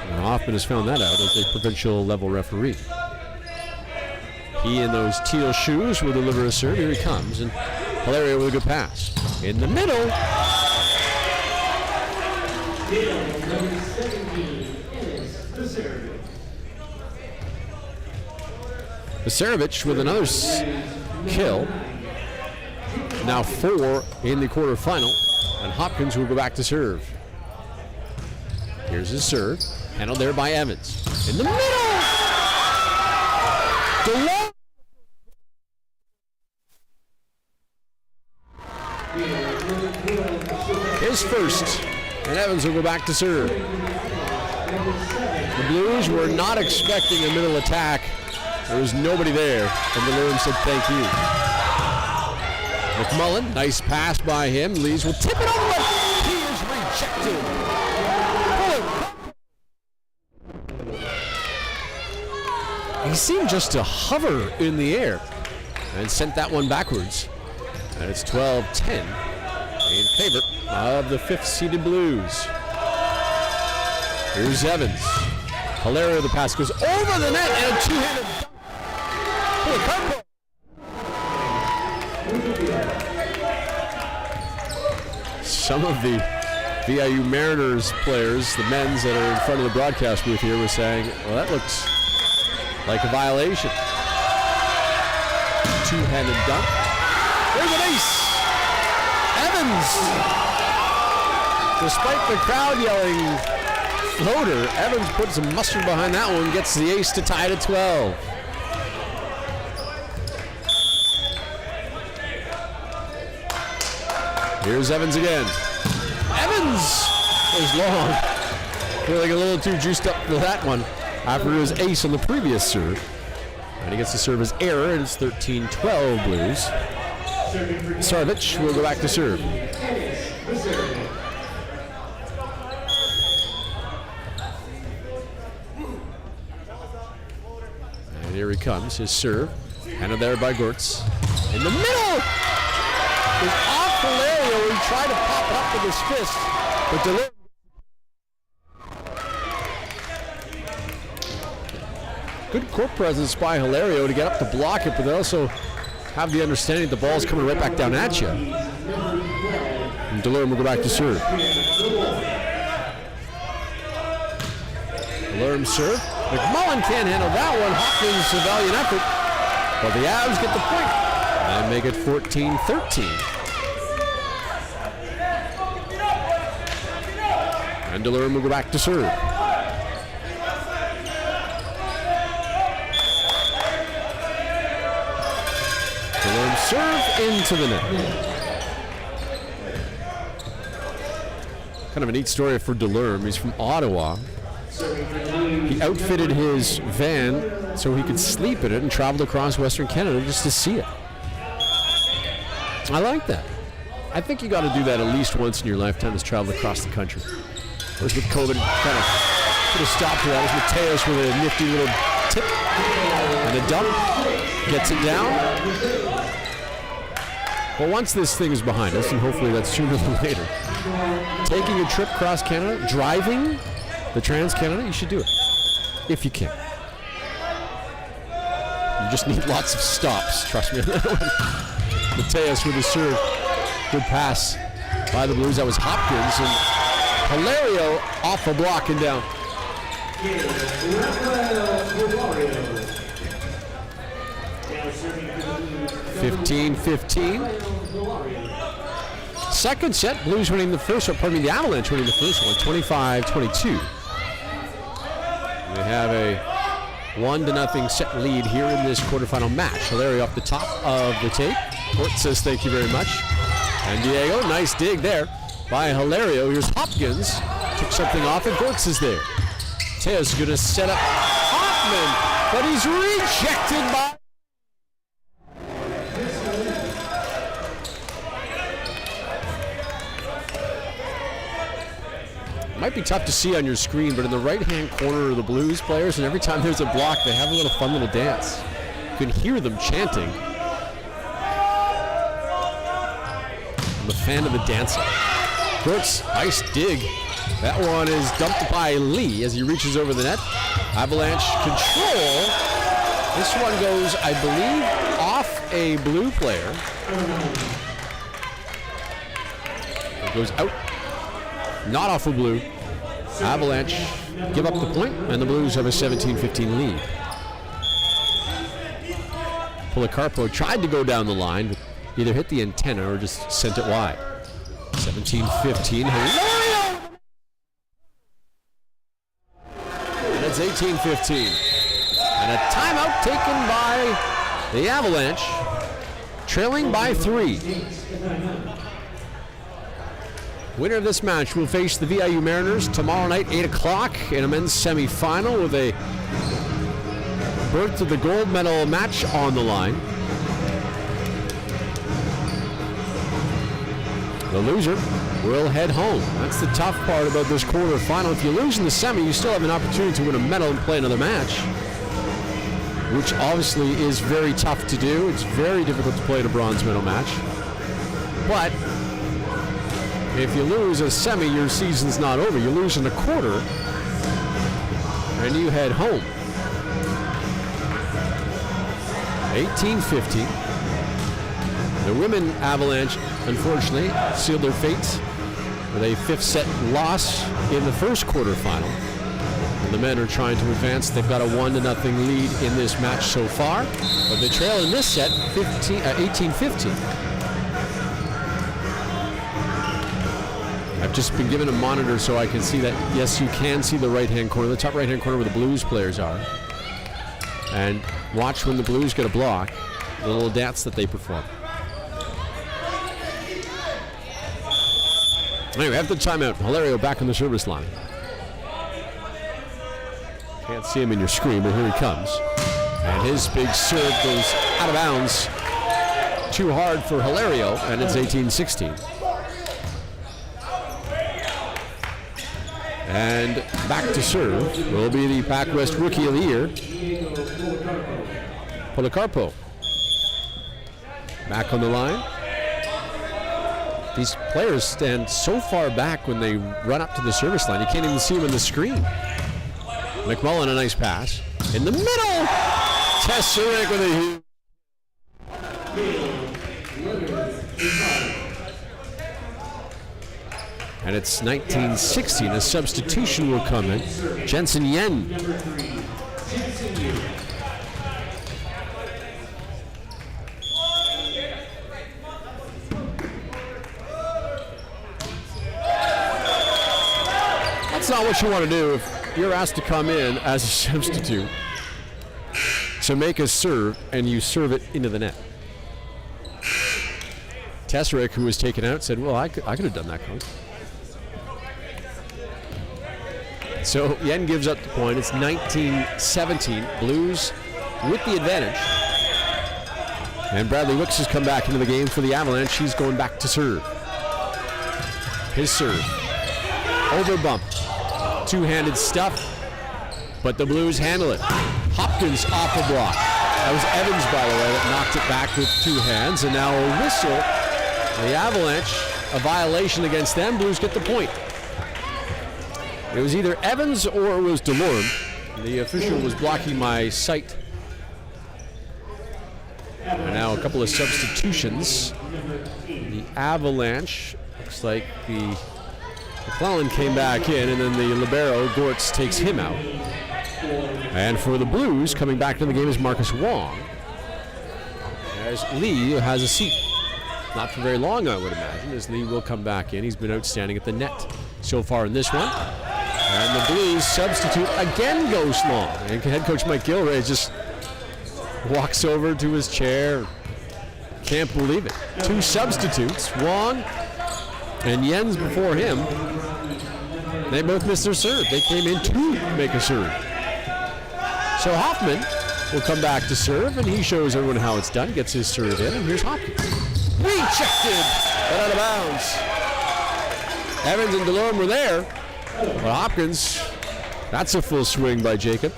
And Hoffman has found that out as a provincial level referee. He in those teal shoes will deliver a serve. Here he comes, and Hilario with a good pass. In the middle. Vaserovich with another kill. Now 4 in the quarterfinal, and Hopkins will go back to serve. Here's his serve, handled there by Evans. In the middle! DeLong! His first, and Evans will go back to serve. The Blues were not expecting a middle attack. There was nobody there, and the room said thank you. McMullen, nice pass by him. Lees will tip it over. He is rejected. He seemed just to hover in the air and sent that one backwards. And it's 12-10 in favor of the 5th-seeded Blues. Here's Evans. Hilario, the pass goes over the net and a two-handed dunk. Some of the VIU Mariners players, the men's that are in front of the broadcast booth here, were saying, well, that looks like a violation. Two-handed dunk. There's an ace. Evans. Despite the crowd yelling floater, Evans puts some mustard behind that one, gets the ace to tie it at 12. Here's Evans again. Evans is long. Feeling a little too juiced up for that one after his ace on the previous serve. And he gets to serve his error, and it's 13-12 Blues. Sarovic will go back to serve. And here he comes, his serve. Handed there by Gortz. In the middle! It was off Hilario. He tried to pop it up with his fist, but delivered. Good court presence by Hilario to get up to block it, but they also have the understanding the ball's coming right back down at you. And Delorme will go back to serve. Delorme serve. McMullen can't handle that one. Hopkins a valiant effort, but the Avs get the point and make it 14-13. And Delorme will go back to serve. Delorme serve into the net. Kind of a neat story for Delorme. He's from Ottawa. He outfitted his van so he could sleep in it and traveled across Western Canada just to see it. I like that. I think you got to do that at least once in your lifetime, is travel across the country. Whereas with COVID, kind of put a stop to that. It was Mateos with a nifty little tip and a dump. Gets it down. Well, once this thing is behind us, and hopefully that's sooner than later, taking a trip across Canada, driving the Trans-Canada, you should do it, if you can. You just need lots of stops, trust me on that one. Mateos with a serve. Good pass by the Blues. That was Hopkins, and Hilario off a block and down. 15-15. Second set, Blues winning the first one, pardon me, the Avalanche winning the first one, 25-22. They have a 1-0 set lead here in this quarterfinal match. Hilario off the top of the tape. Court says thank you very much. And Diego, nice dig there by Hilario. Here's Hopkins, took something off, and Gortz is there. Mateos is going to set up Hoffman, but he's rejected by... Might be tough to see on your screen, but in the right-hand corner are the Blues players, and every time there's a block, they have a little fun little dance. You can hear them chanting. I'm a fan of the dancing. Gortz, nice dig. That one is dumped by Lee as he reaches over the net. Avalanche control. This one goes, I believe, off a Blue player. It goes out. Not off of Blue. Avalanche give up the point, and the Blues have a 17-15 lead. Policarpo tried to go down the line, but either hit the antenna or just sent it wide. 17-15. Hilario! And it's 18-15. And a timeout taken by the Avalanche, trailing by 3. Winner of this match will face the VIU Mariners tomorrow night, 8 o'clock, in a men's semifinal with a berth to the gold medal match on the line. The loser will head home. That's the tough part about this quarterfinal. If you lose in the semi, you still have an opportunity to win a medal and play another match, which obviously is very tough to do. It's very difficult to play in a bronze medal match. But if you lose a semi, your season's not over. You lose in a quarter, and you head home. 18-15. The women Avalanche, unfortunately, sealed their fates with a 5th set loss in the first quarterfinal. And the men are trying to advance. They've got a 1-0 lead in this match so far, but they trail in this set 18-15. I've just been given a monitor so I can see that, yes, you can see the right-hand corner, the top right-hand corner where the Blues players are. And watch when the Blues get a block, the little dance that they perform. Anyway, after the timeout, Hilario back on the service line. Can't see him in your screen, but here he comes. And his big serve goes out of bounds. Too hard for Hilario, and it's 18-16. And back to serve will be the PACWEST Rookie of the Year, Policarpo. Back on the line. These players stand so far back when they run up to the service line, you can't even see them on the screen. McMullen, a nice pass. In the middle! Tesserick with a huge... And it's 19-16. A substitution will come in. Jensen Yen. That's not what you want to do if you're asked to come in as a substitute to make a serve and you serve it into the net. Tesserick, who was taken out, said, well, I could have done that, coach. So Yen gives up the point. It's 19-17. Blues with the advantage. And Bradley Wicks has come back into the game for the Avalanche. He's going back to serve. His serve. Over bump. Two-handed stuff. But the Blues handle it. Hopkins off a block. That was Evans, by the way, that knocked it back with two hands. And now a whistle. The Avalanche, a violation against them. Blues get the point. It was either Evans or it was Delorme. The official was blocking my sight. And now a couple of substitutions. The Avalanche, looks like the McClellan came back in, and then the libero, Gortz, takes him out. And for the Blues, coming back to the game is Marcus Wong, as Lee has a seat. Not for very long, I would imagine, as Lee will come back in. He's been outstanding at the net so far in this one. And the Blues substitute again goes long. And head coach Mike Gilray just walks over to his chair. Can't believe it. Two substitutes, Wong and Jens before him. They both missed their serve. They came in to make a serve. So Hoffman will come back to serve, and he shows everyone how it's done, gets his serve in, and here's Hopkins. Rejected, but out of bounds. Evans and Delorme were there, but Hopkins, that's a full swing by Jacob.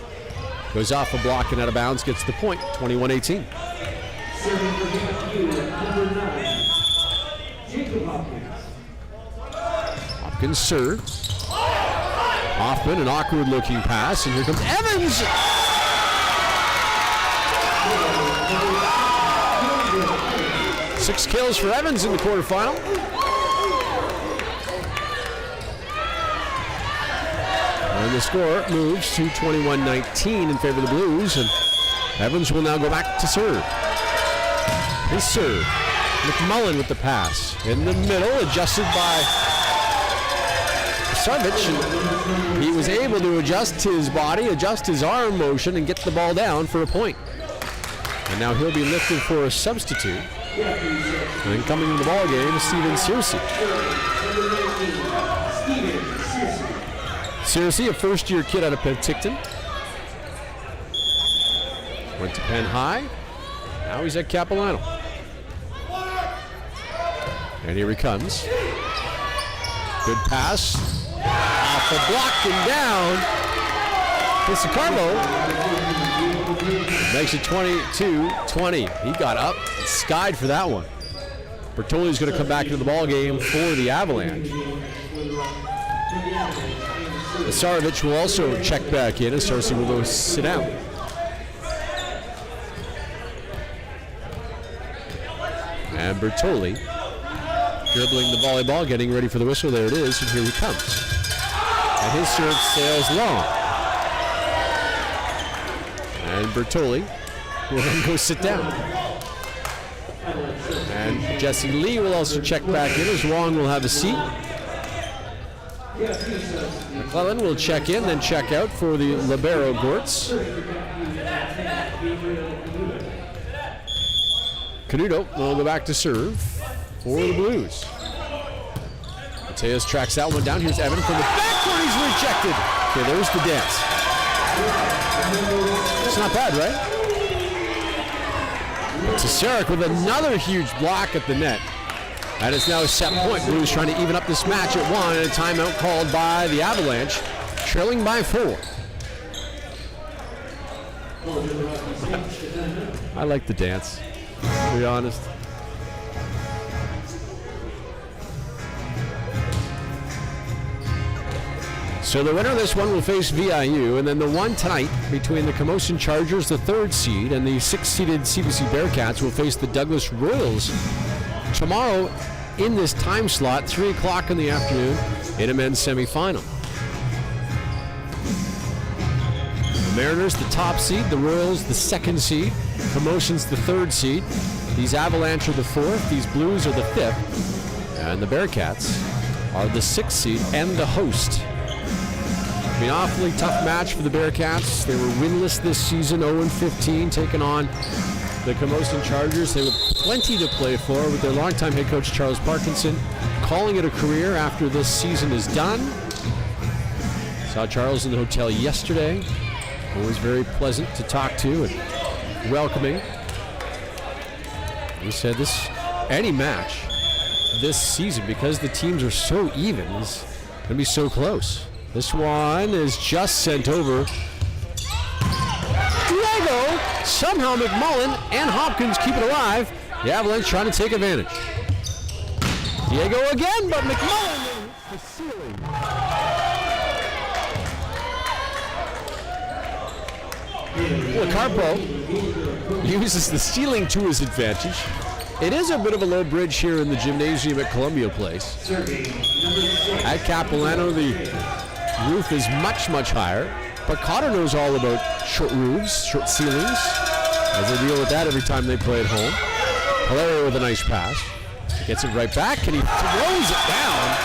Goes off a block and out of bounds, gets the point, 21-18. Hopkins serves. Hoffman, an awkward looking pass, and here comes Evans! Six kills for Evans in the quarterfinal. And the score moves to 21-19 in favor of the Blues, and Evans will now go back to serve. His serve. McMullen with the pass. In the middle, adjusted by Sarvich. He was able to adjust his body, adjust his arm motion, and get the ball down for a point. And now he'll be lifted for a substitute. And then coming into the ball game is Steven Searcy. Searcy, a first-year kid out of Penticton. Went to Penn High. Now he's at Capilano. And here he comes. Good pass. Off the block and down. Piscicarbo makes it 22-20. He got up and skied for that one. Bertoli's going to come back into the ball game for the Avalanche. Sarovic will also check back in, and Sarcy will go sit down. And Bertoli dribbling the volleyball, getting ready for the whistle. There it is, and here he comes. And his serve sails long. And Bertoli will then go sit down. And Jesse Lee will also check back in, as Wong will have a seat. McClellan will check in, then check out for the libero Gortz. Canuto will go back to serve for the Blues. Mateus tracks that one down. Here's Evan from the backcourt. He's rejected. Okay, there's the dance. It's not bad, right? Tesaric with another huge block at the net. And it's now a set point. Blues trying to even up this match at 1, and a timeout called by the Avalanche, trailing by 4. I like the dance, to be honest. So the winner of this one will face VIU, and then the one tonight between the Camosun Chargers, the 3rd seed, and the 6th-seeded CBC Bearcats will face the Douglas Royals tomorrow in this time slot, 3 o'clock in the afternoon, in a men's semifinal. The Mariners, the top seed, the Royals, the 2nd seed, Camosun's the 3rd seed. These Avalanche are the 4th, these Blues are the 5th, and the Bearcats are the 6th seed and the host. It'll be an awfully tough match for the Bearcats. They were winless this season, 0-15, taking on the Camosun Chargers. They have plenty to play for, with their longtime head coach Charles Parkinson calling it a career after this season is done. Saw Charles in the hotel yesterday. Always very pleasant to talk to and welcoming. He said any match this season, because the teams are so even, is going to be so close. This one is just sent over. Diego, somehow McMullen and Hopkins keep it alive. The Avalanche trying to take advantage. Diego again, but McMullen hits the ceiling. Carpo uses the ceiling to his advantage. It is a bit of a low bridge here in the gymnasium at Columbia Place. At Capilano, the roof is much, much higher, but COTR knows all about short roofs, short ceilings, as they deal with that every time they play at home. Hilario with a nice pass. Gets it right back, and he throws it down.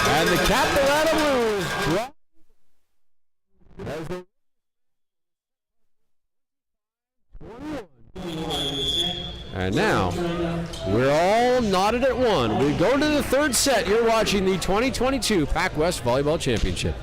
And the Capilano Blues drop. And now, we're all knotted at 1. We go to the 3rd set. You're watching the 2022 PACWEST Volleyball Championship.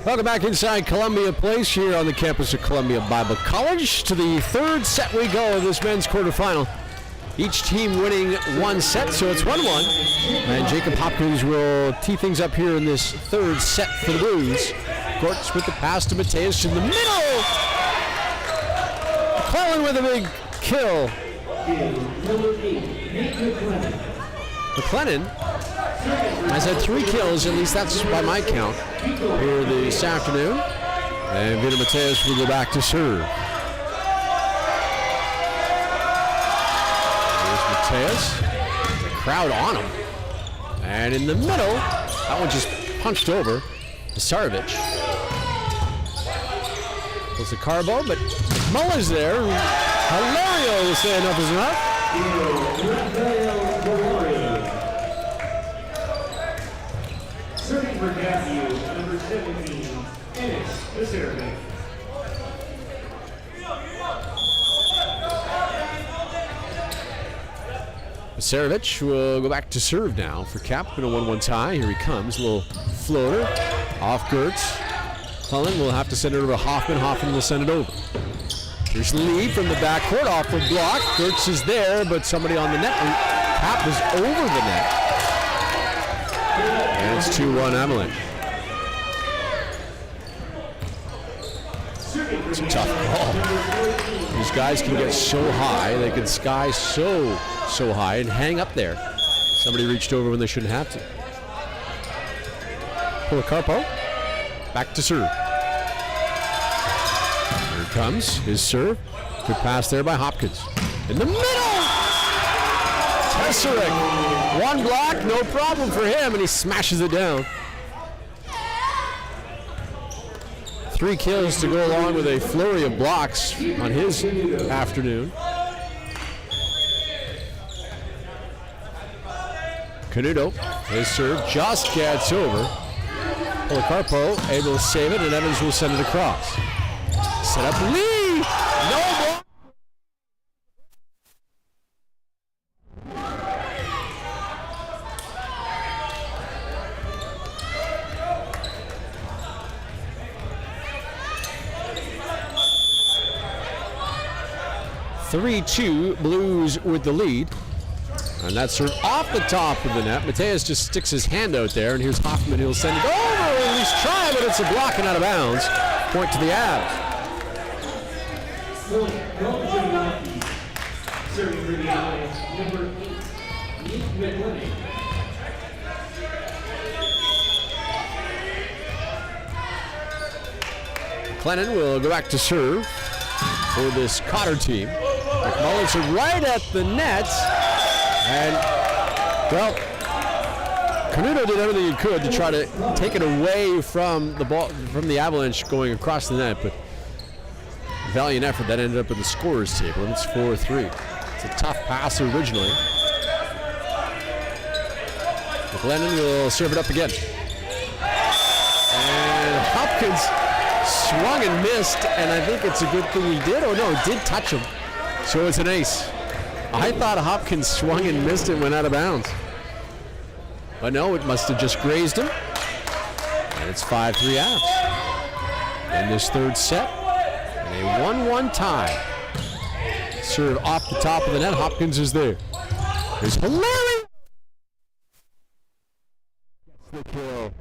Welcome back inside Columbia Place here on the campus of Columbia Bible College. To the third set we go of this men's quarterfinal. Each team winning one set, so it's 1-1. And Jacob Hopkins will tee things up here in this third set for the Blues. Gortz with the pass to Mateus in the middle. McClellan with a big kill. McClellan has had 3 kills, at least that's by my count, here this afternoon. And Vita Mateus will go back to serve. There's Mateus. The crowd on him. And in the middle, that one just punched over Pisarovic. Was the Carbo, but Muller's there. Hilario will say enough is enough. Serving for Matthew, number 17, Ennis Pisarovic. Pisarovic will go back to serve now for Cap in a 1-1 tie. Here he comes, a little floater off Gertz. Cullen will have to send it over to Hoffman. Hoffman will send it over. Here's Lee from the backcourt off the block. Gertz is there, but somebody on the net. Cap was over the net. And it's 2-1 Avalanche. It's a tough call. These guys can get so high. They can sky so high and hang up there. Somebody reached over when they shouldn't have to. Policarpo back to serve. Here it comes, his serve. Good pass there by Hopkins. In the middle! Tesserek. One block, no problem for him, and he smashes it down. 3 kills to go along with a flurry of blocks on his afternoon. Canuto, his serve just gets over. Policarpo able to save it, and Evans will send it across. Set up Lee! No block! (3-2) Blues with the lead. And that's served off the top of the net. Mateus just sticks his hand out there, and here's Hoffman. He'll send it over, or at least try, but it's a block and out of bounds. Point to the Avs. Serving for the Avalanche, number 8, Nick McLennan. McLennan will go back to serve for this COTR team. McMullen's right at the net. And, well, Canuto did everything he could to try to take it away from the ball, from the Avalanche going across the net, but valiant effort that ended up in the scorer's table, and it's 4-3. It's a tough pass originally. McLennan will serve it up again. And Hopkins swung and missed, and I think it's a good thing he did. Oh no, he did touch him. So it's an ace. I thought Hopkins swung and missed and went out of bounds. But no, it must have just grazed him. And it's 5-3 Avs. In this third set, and a 1-1 tie. Serve off the top of the net. Hopkins is there. There's Hilario. Gets the kill.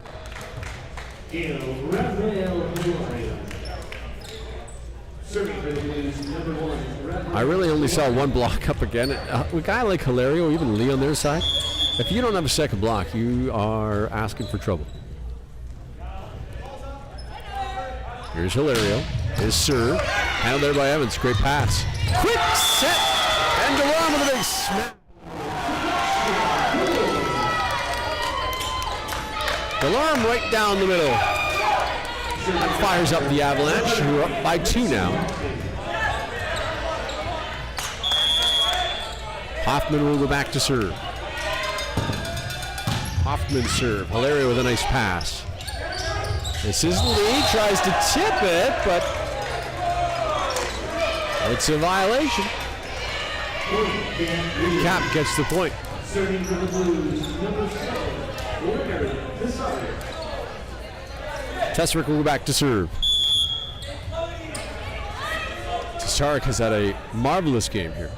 Serving for the Blues, number 1, I really only saw one block up again. A guy like Hilario, even Lee on their side, if you don't have a second block, you are asking for trouble. Here's Hilario. His serve. Handled there by Evans. Great pass. Quick set. And Delorme with a big smack. Delorme right down the middle. That fires up the Avalanche, who are up by 2 now. Hoffman will go back to serve. Hoffman serve. Hilario with a nice pass. This is Lee, tries to tip it, but it's a violation. Cap gets the point. Serving for the Blues, number 7, Warner Pisarovic. Tesrick will go back to serve. Tesaric has had a marvelous game here.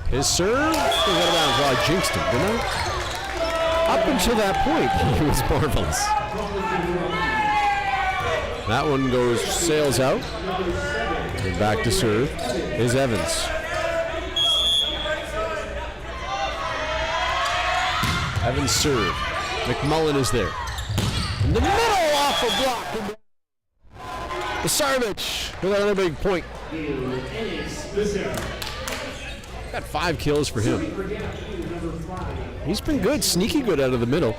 His serve, I jinxed him, didn't I? Up until that point, he was marvelous. That one sails out. And back to serve is Evans. Evans serve. McMullen is there. In the middle, off a block. Basarevich with another big point. Got 5 kills for him. He's been good, sneaky good out of the middle.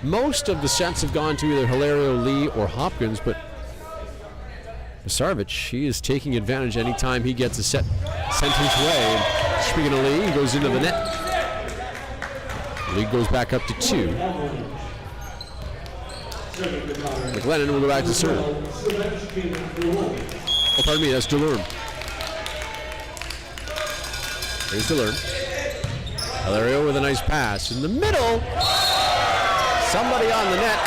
Most of the sets have gone to either Hilario, Lee, or Hopkins, but Basarevich, he is taking advantage anytime he gets a set sent his way. And speaking of Lee, he goes into the net. Lee goes back up to 2. McLennan will go back to serve. Oh, pardon me, that's DeLurme. Here's DeLurme. Hilario with a nice pass. In the middle, somebody on the net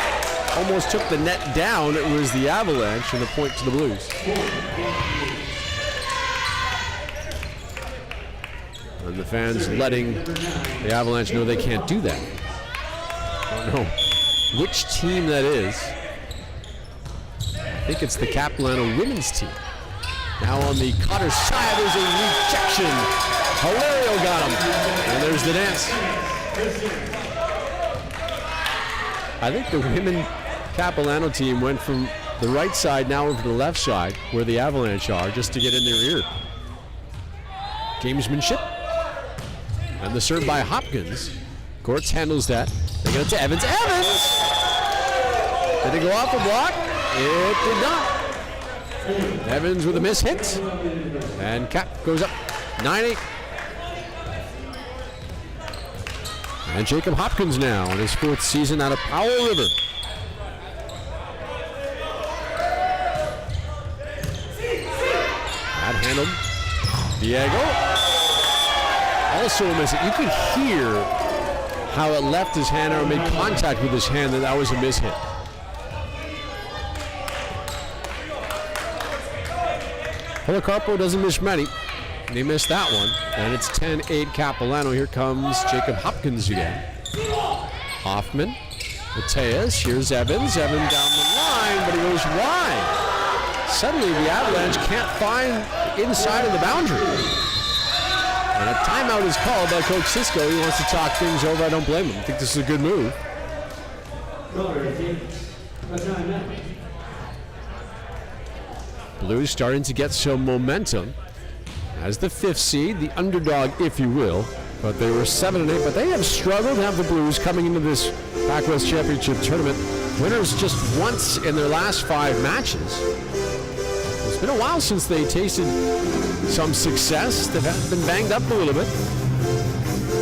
almost took the net down. It was the Avalanche, and a point to the Blues. And the fans letting the Avalanche know they can't do that. I don't know which team that is. I think it's the Capilano women's team. Now on the COTR side, there's a rejection. Hilario got him. And there's the dance. I think the women Capilano team went from the right side now over to the left side, where the Avalanche are, just to get in their ear. Gamesmanship. And the serve by Hopkins. Gortz handles that. They get it to Evans. Evans! Did it go off a block? It did not. Evans with a miss hit. And Cap goes up 9-8. And Jacob Hopkins now in his 4th season out of Powell River. That handled. Diego. Also a miss hit. You could hear how it left his hand or made contact with his hand, that was a miss hit. Policarpo doesn't miss many. And he missed that one. And it's 10-8 Capilano. Here comes Jacob Hopkins again. Hoffman. Mateus. Here's Evans. Evans down the line, but he goes wide. Suddenly the Avalanche can't find the inside of the boundary. And a timeout is called by Coach Cisco. He wants to talk things over. I don't blame him. I think this is a good move. Blues starting to get some momentum. As the 5th seed, the underdog, if you will. But they were 7-8, but they have struggled to have the Blues coming into this PACWEST Championship tournament. Winners just once in their last 5 matches. It's been a while since they tasted some success. They've been banged up a little bit.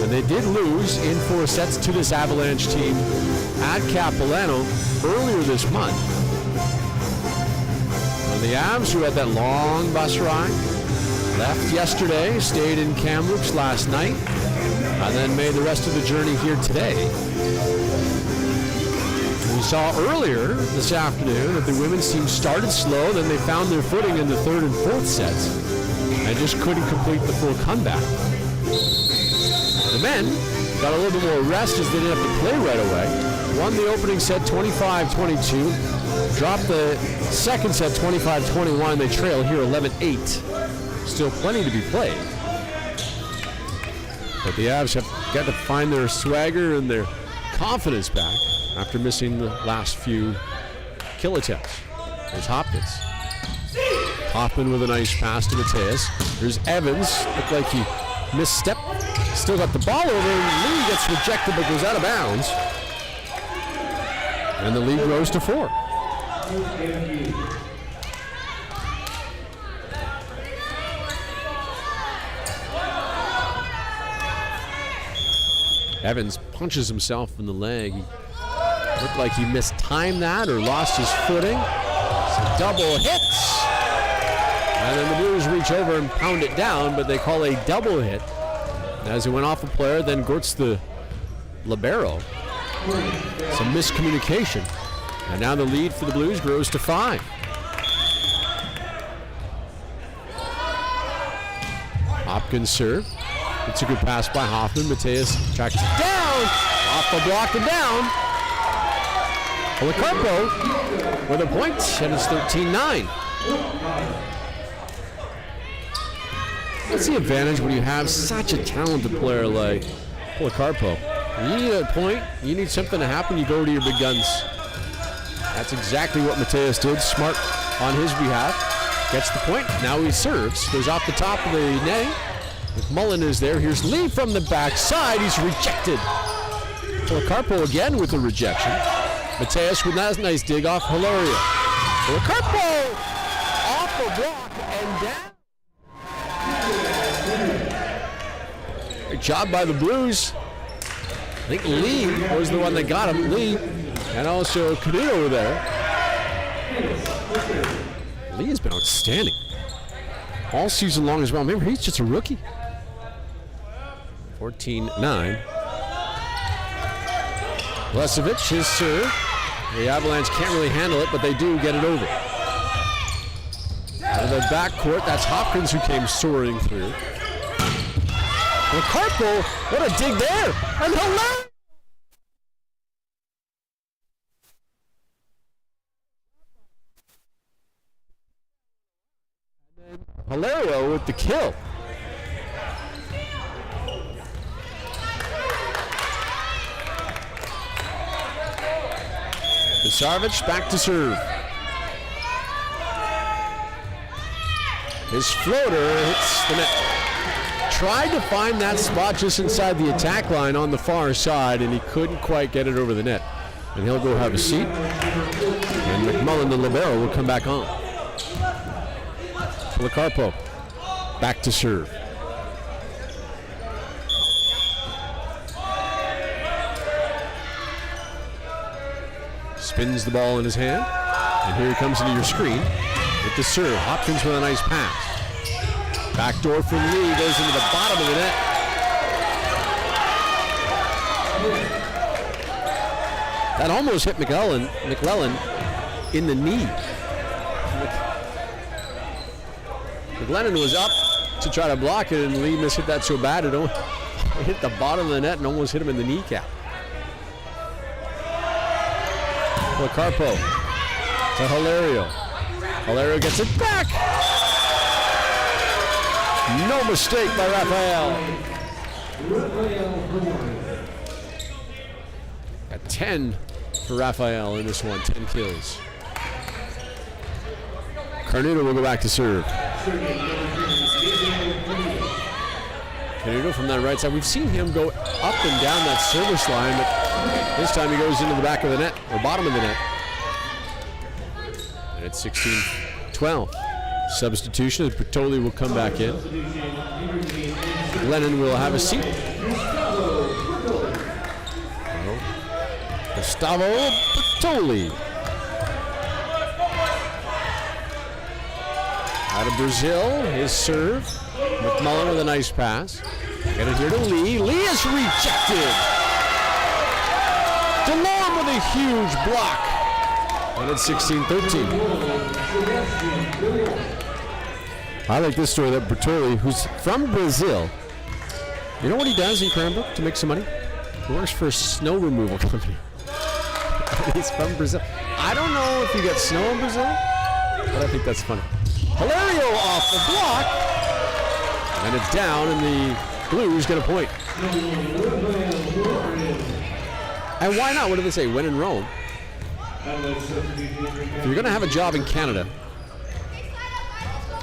And they did lose in 4 sets to this Avalanche team at Capilano earlier this month. And the Avs, who had that long bus ride, left yesterday, stayed in Kamloops last night, and then made the rest of the journey here today. We saw earlier this afternoon that the women's team started slow, then they found their footing in the 3rd and 4th sets, and just couldn't complete the full comeback. The men got a little bit more rest as they didn't have to play right away. Won the opening set 25-22, dropped the second set 25-21. They trail here 11-8. Still plenty to be played. But the Avs have got to find their swagger and their confidence back after missing the last few kill attempts. There's Hopkins. Hoffman with a nice pass to Mateus. There's Evans. Looked like he misstepped. Still got the ball over, and Lee gets rejected but goes out of bounds. And the lead grows to 4. Evans punches himself in the leg. He looked like he mistimed that or lost his footing. Some double hits. And then the Blues reach over and pound it down, but they call a double hit as it went off a player. Then Gortz, the libero, Some miscommunication. And now the lead for the Blues grows to 5. Hopkins serve. It's a good pass by Hoffman. Mateus tracks it down. Off the block and down. Policarpo with a point, and it's 13-9. That's the advantage when you have such a talented player like Policarpo. You need a point, you need something to happen, you go to your big guns. That's exactly what Mateus did. Smart on his behalf. Gets the point. Now he serves. Goes off the top of the netting. McMullen is there. Here's Lee from the backside. He's rejected. Policarpo again with the rejection. Mateus with that nice dig off Hilario. Policarpo off the block and down. Good job by the Blues. I think Lee was the one that got him. Lee and also Canuto there. Lee has been outstanding all season long as well. Remember, he's just a rookie. 14-9. Lesevic, his serve. The Avalanche can't really handle it, but they do get it over. Out of the backcourt, that's Hopkins who came soaring through. Policarpo, what a dig there! And Hilario! Hilario with the kill. Sarvich back to serve. His floater hits the net. Tried to find that spot just inside the attack line on the far side, and he couldn't quite get it over the net. And he'll go have a seat. And McMullen, the libero, will come back on. Policarpo back to serve. Spins the ball in his hand, and here he comes into your screen with the serve. Hopkins with a nice pass. Backdoor from Lee, goes into the bottom of the net. That almost hit McLellan in the knee. McLennan was up to try to block it, and Lee mishit that so bad it hit the bottom of the net and almost hit him in the kneecap. Policarpo to Hilario. Hilario gets it back. No mistake by Raphael. Got 10 for Raphael in this one, 10 kills. Carnuto will go back to serve. Carnuto from that right side. We've seen him go up and down that service line, but this time he goes into the back of the net, or bottom of the net. And it's 16-12. Substitution, and Bertoli will come back in. Lennon will have a seat. Gustavo Bertoli. Out of Brazil, his serve. McMullen with a nice pass. Get it here to Lee. Lee is rejected. DeLorme with a huge block. And it's 16-13. I like this story that Bertoli, who's from Brazil, you know what he does in Cranbrook to make some money? He works for a snow removal company. He's from Brazil. I don't know if you get snow in Brazil, but I think that's funny. Hilario off the block. And it's down, and the Blues get a point. And why not? What do they say? When in Rome. If you're going to have a job in Canada,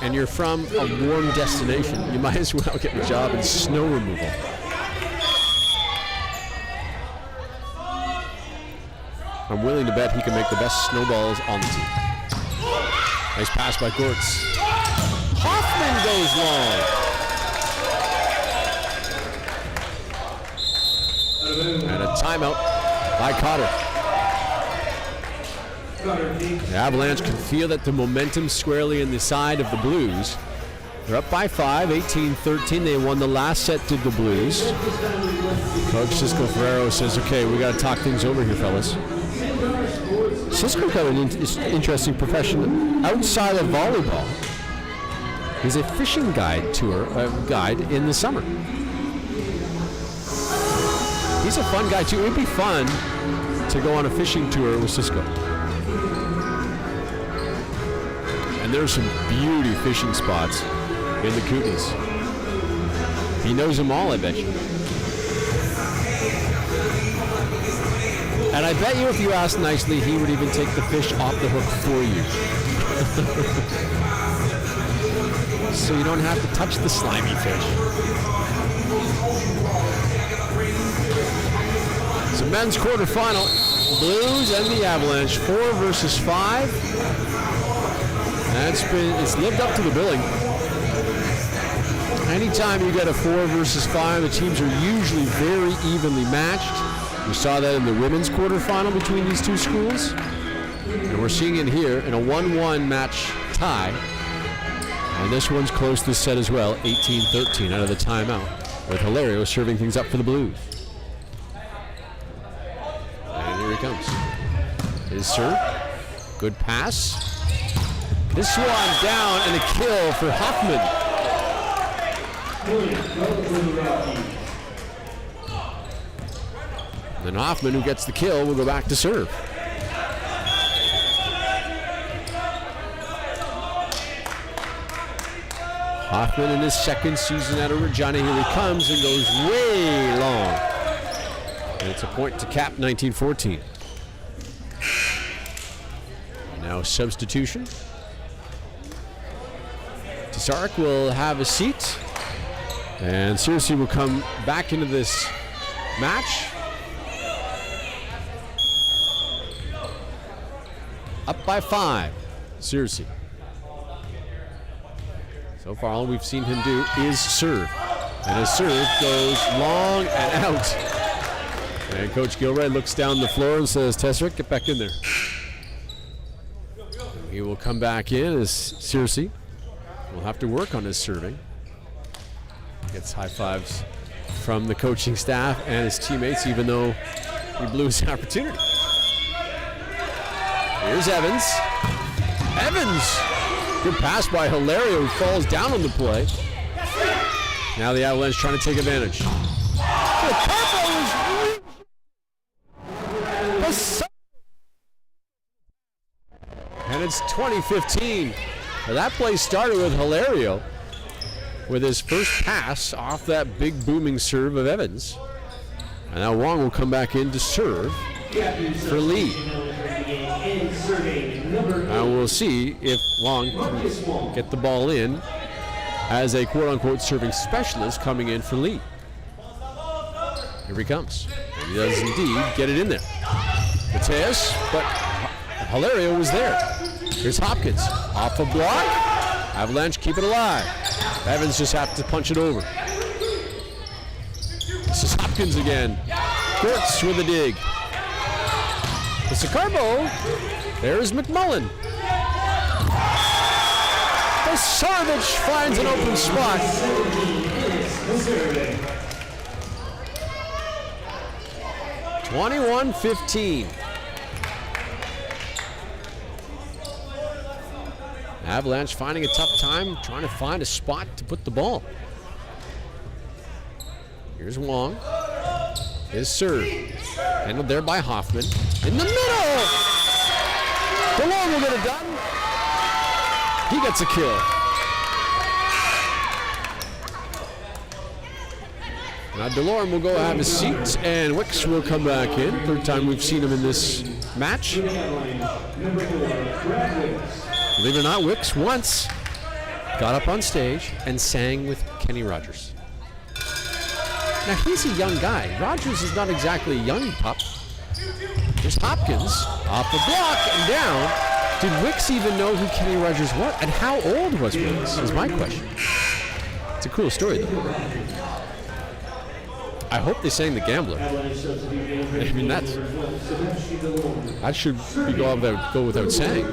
and you're from a warm destination, you might as well get a job in snow removal. I'm willing to bet he can make the best snowballs on the team. Nice pass by Gortz. Hoffman goes long. And a timeout by COTR. The Avalanche can feel that the momentum squarely in the side of the Blues. They're up by 5, 18-13. They won the last set, did the Blues. Coach Cisco Ferrero says, okay, we got to talk things over here, fellas. Cisco got an interesting profession outside of volleyball. He's a fishing guide in the summer. He's a fun guy too. It'd be fun to go on a fishing tour with Cisco. And there's some beauty fishing spots in the Kootenays. He knows them all, I bet you. And I bet you if you asked nicely, he would even take the fish off the hook for you. So you don't have to touch the slimy fish. It's a men's quarterfinal. Blues and the Avalanche, 4 versus 5. It's lived up to the billing. Anytime you get a 4 versus 5, the teams are usually very evenly matched. We saw that in the women's quarterfinal between these two schools. And we're seeing it here in a 1-1 match tie. And this one's close this set as well, 18-13 out of the timeout, with Hilario serving things up for the Blues. And here he comes. His serve. Good pass. This one down and a kill for Hoffman. Then Hoffman, who gets the kill, will go back to serve. Hoffman in his second season out of Regina. Here he comes and goes way long. And it's a point to cap 19-14. Now substitution. Tsarek will have a seat. And Searcy will come back into this match. Up by 5, Searcy. So far, all we've seen him do is serve. And his serve goes long and out. And Coach Gilray looks down the floor and says, Tesserick, get back in there. He will come back in as Searcy will have to work on his serving. Gets high fives from the coaching staff and his teammates, even though he blew his opportunity. Here's Evans. Evans! Good pass by Hilario, who falls down on the play. Now the Avalanche trying to take advantage. And it's 20-15. Now that play started with Hilario with his first pass off that big booming serve of Evans. And now Wong will come back in to serve for Lee. And we'll see if Wong can get the ball in as a quote-unquote serving specialist coming in for Lee. Here he comes. And he does indeed get it in there. Mateus, but Hilario was there. Here's Hopkins. Off a block. Avalanche keep it alive. Evans just have to punch it over. This is Hopkins again. Kurtz with a dig. It's a Carbo. There's McMullen. Sarvich finds an open spot. 21-15. Avalanche finding a tough time trying to find a spot to put the ball. Here's Wong. His serve. Handled there by Hoffman. In the middle! DeLorme will get it done. He gets a kill. Now DeLorme will go have his seat, and Wicks will come back in. Third time we've seen him in this match. Believe it or not, Wicks once got up on stage and sang with Kenny Rogers. Now he's a young guy. Rogers is not exactly a young pup. There's Hopkins off the block and down. Did Wicks even know who Kenny Rogers was? And how old was Wicks is my question. It's a cool story though. I hope they sang The Gambler. I mean, that should be go without saying.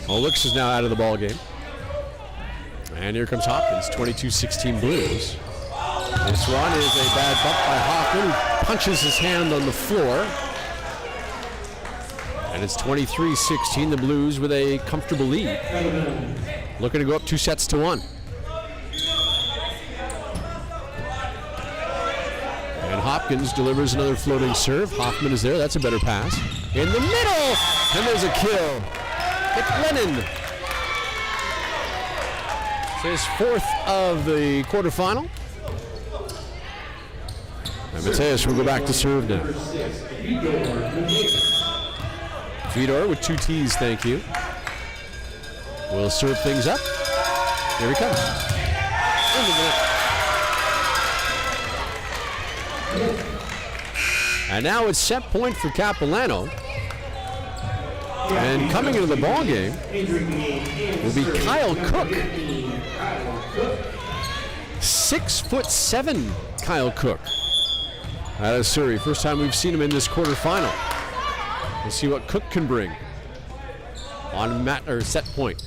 Well, Wicks is now out of the ball game. And here comes Hopkins, 22-16 Blues. This one is a bad bump by Hoffman, who punches his hand on the floor. And it's 23-16, the Blues with a comfortable lead. Looking to go up 2-1. And Hopkins delivers another floating serve. Hoffman is there, that's a better pass. In the middle, and there's a kill. McLennan. It's his fourth of the quarterfinal. And Mateus will go back to serve now. Fedor with 2 T's, thank you. Will serve things up. Here he comes. And now it's set point for Capilano. And coming into the ball game will be Kyle Cook. 6'7" Kyle Cook out of Surrey. First time we've seen him in this quarterfinal. We'll see what Cook can bring on set point.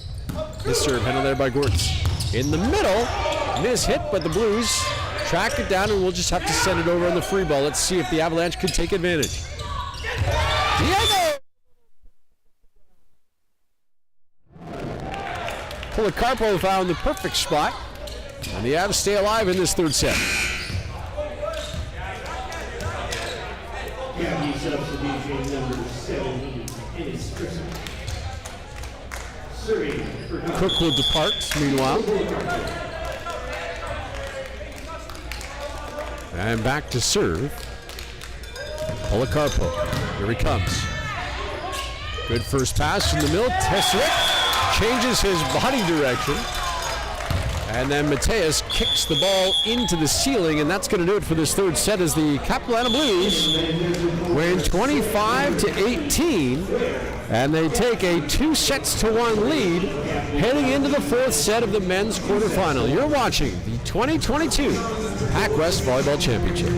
This serve handled there by Gortz. In the middle, hit, but the Blues track it down, and we'll just have to send it over on the free ball. Let's see if the Avalanche could take advantage. Diego! Policarpo found the perfect spot, and the Avs stay alive in this third set. Substitution number 17, Ennis Christmas. Cook will depart, meanwhile. And back to serve. Policarpo. Here he comes. Good first pass from the middle. Tesserick changes his body direction. And then Mateus kicks the ball into the ceiling, and that's going to do it for this third set as the Capilano Blues win 25-18, and they take a 2-1 lead heading into the fourth set of the men's quarterfinal. You're watching the 2022 PACWEST Volleyball Championship.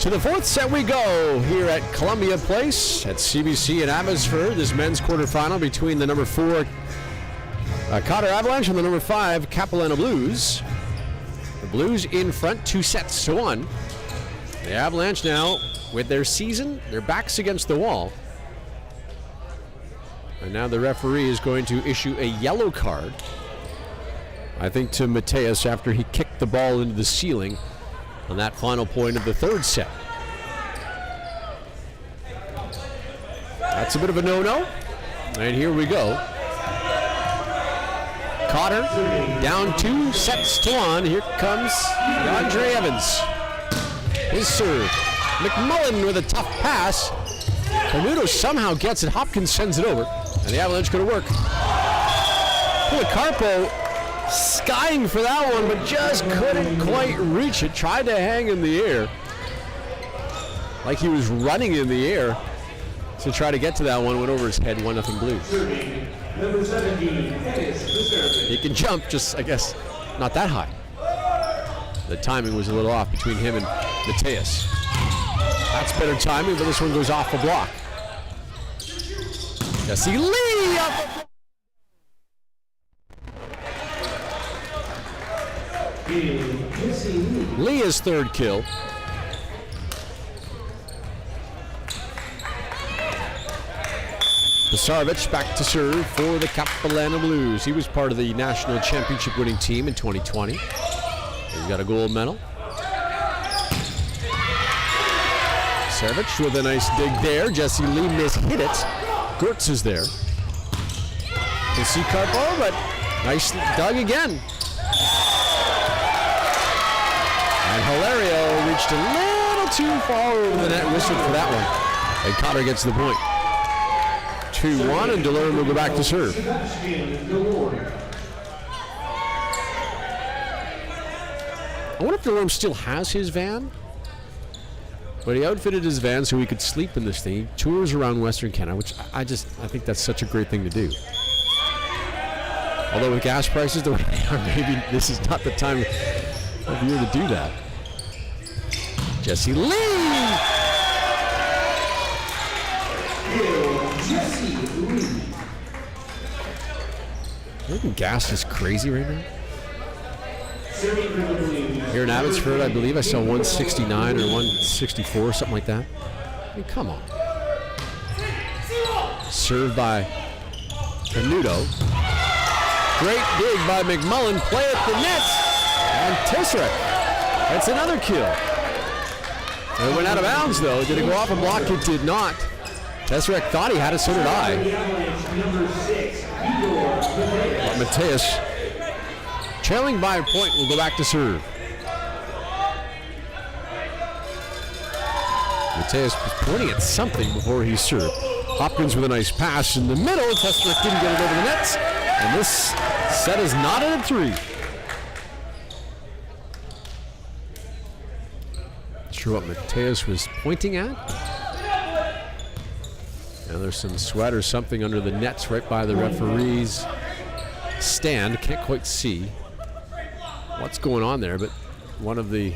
To the fourth set we go here at Columbia Place at CBC in Abbotsford. This men's quarterfinal between the number 4 COTR Avalanche and the number 5 Capilano Blues. The Blues in front 2-1. The Avalanche now with their season, their backs against the wall. And now the referee is going to issue a yellow card, I think, to Mateus after he kicked the ball into the ceiling on that final point of the third set. That's a bit of a no-no. And here we go. COTR down 2-1. Here comes Andre Evans. His serve. McMullen with a tough pass. Canuto somehow gets it. Hopkins sends it over. And the Avalanche going to work. Policarpo skying for that one, but just couldn't quite reach it. Tried to hang in the air, like he was running in the air to try to get to that one. Went over his head. 1-0 Blues. Number 17, He can jump, just I guess not that high. The timing was a little off between him and Mateus. That's better timing, but this one goes off the block. Jesse Lee up. Lee his third kill. Pisarevich back to serve for the Capilano Blues. He was part of the national championship winning team in 2020. He's got a gold medal. Pisarevich with a nice dig there. Jesse Lee mishit it. Gertz is there. Can see Carpo, but nice dug again. And Hilario reached a little too far over the net, whistled for that one. And COTR gets the point. 2-1, and Delorme will go back to serve. I wonder if Delorme still has his van. But he outfitted his van so he could sleep in this thing. He tours around Western Canada, which I think that's such a great thing to do. Although with gas prices the way they are, maybe this is not the time of year to do that. Jesse Lee! Jesse Lee. I think gas is crazy right now. Here in Abbotsford, I believe I saw 169 or 164, something like that. I mean, come on. Served by Canuto. Great dig by McMullen. Play at the net. And Tisserek. That's another kill. It went out of bounds, though. Did it go off a block? It did not. Tesserek thought he had it, so did I. But Mateus, trailing by a point, will go back to serve. Mateus was pointing at something before he served. Hopkins with a nice pass in the middle. Tesserek didn't get it over the nets. And this set is knotted at 3. Not sure what Mateus was pointing at. Now there's some sweat or something under the nets right by the referee's stand. Can't quite see what's going on there, but one of the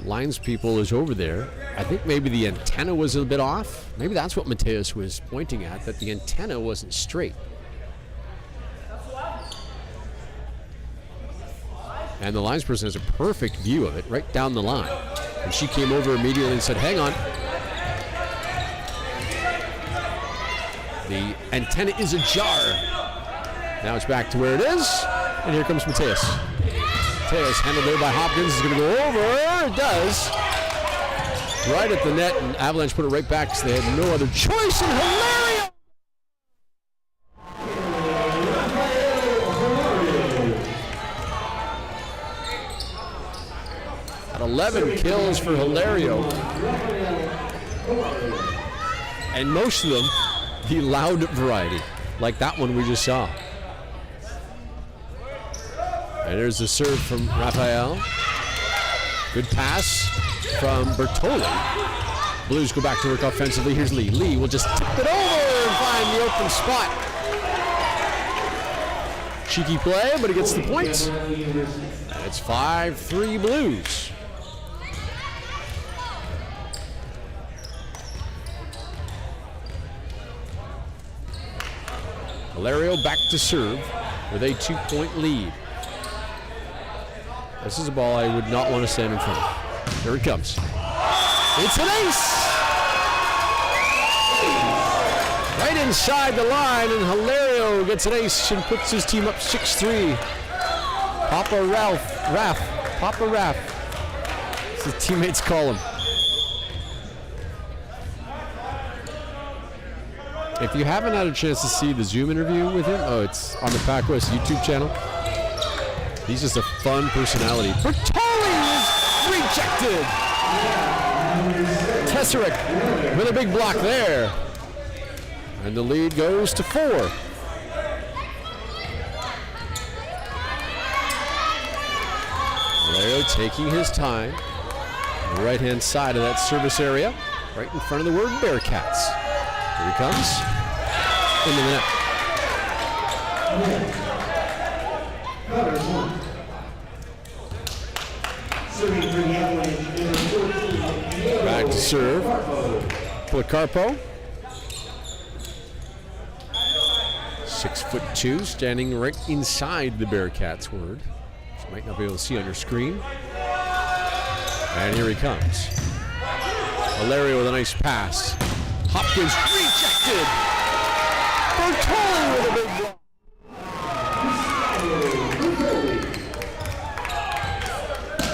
lines people is over there. I think maybe the antenna was a bit off. Maybe that's what Mateus was pointing at, that the antenna wasn't straight. And the lines person has a perfect view of it right down the line. And she came over immediately and said, hang on. The antenna is ajar. Now it's back to where it is. And here comes Mateus. Mateus handled there by Hopkins. Is going to go over. It does. Right at the net. And Avalanche put it right back because they had no other choice. And Hilario! At 11 kills for Hilario. And most of them the loud variety, like that one we just saw. And there's the serve from Raphael. Good pass from Bertoli. Blues go back to work offensively. Here's Lee. Lee will just tip it over and find the open spot. Cheeky play, but he gets the point. And it's 5-3 Blues. Hilario back to serve with a 2-point lead. This is a ball I would not want to stand in front of. Here it comes. It's an ace! Right inside the line, and Hilario gets an ace and puts his team up 6-3. Papa Raph, as his teammates call him. If you haven't had a chance to see the Zoom interview with him, it's on the PACWEST YouTube channel. He's just a fun personality. Bertoli is rejected. Tesserick with a big block there. And the lead goes to 4. Hilario taking his time. On the right-hand side of that service area, right in front of the word Bearcats. Here he comes. Into the net. Back to serve. Policarpo. 6'2", standing right inside the Bearcats word. Which you might not be able to see on your screen. And here he comes. Hilario with a nice pass. Hopkins rejected. Bertoli with a big block.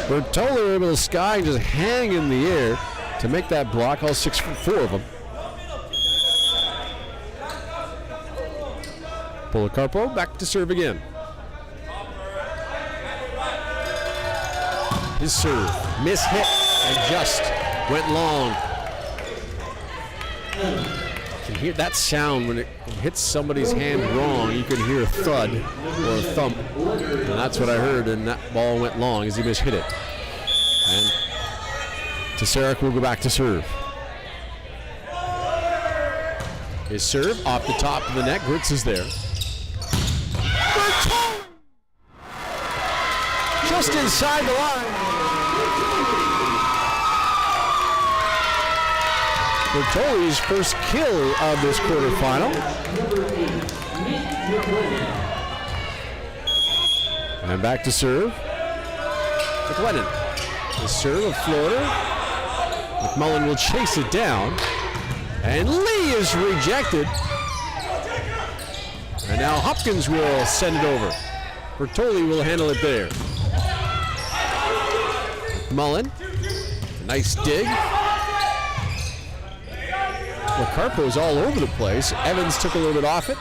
Bertoli able to sky and just hang in the air to make that block, all 6'4" of them. Policarpo back to serve again. His serve, miss hit, and just went long. You can hear that sound when it hits somebody's hand wrong. You can hear a thud or a thump. And that's what I heard, and that ball went long as he mishit it. And Tesserick will go back to serve. His serve off the top of the net. Gritz is there. Just inside the line. Bertoli's first kill of this quarterfinal. And back to serve. McLennan. The serve of Florida. McMullen will chase it down. And Lee is rejected. And now Hopkins will send it over. Bertoli will handle it there. McMullen. Nice dig. Policarpo's all over the place. Evans took a little bit off it.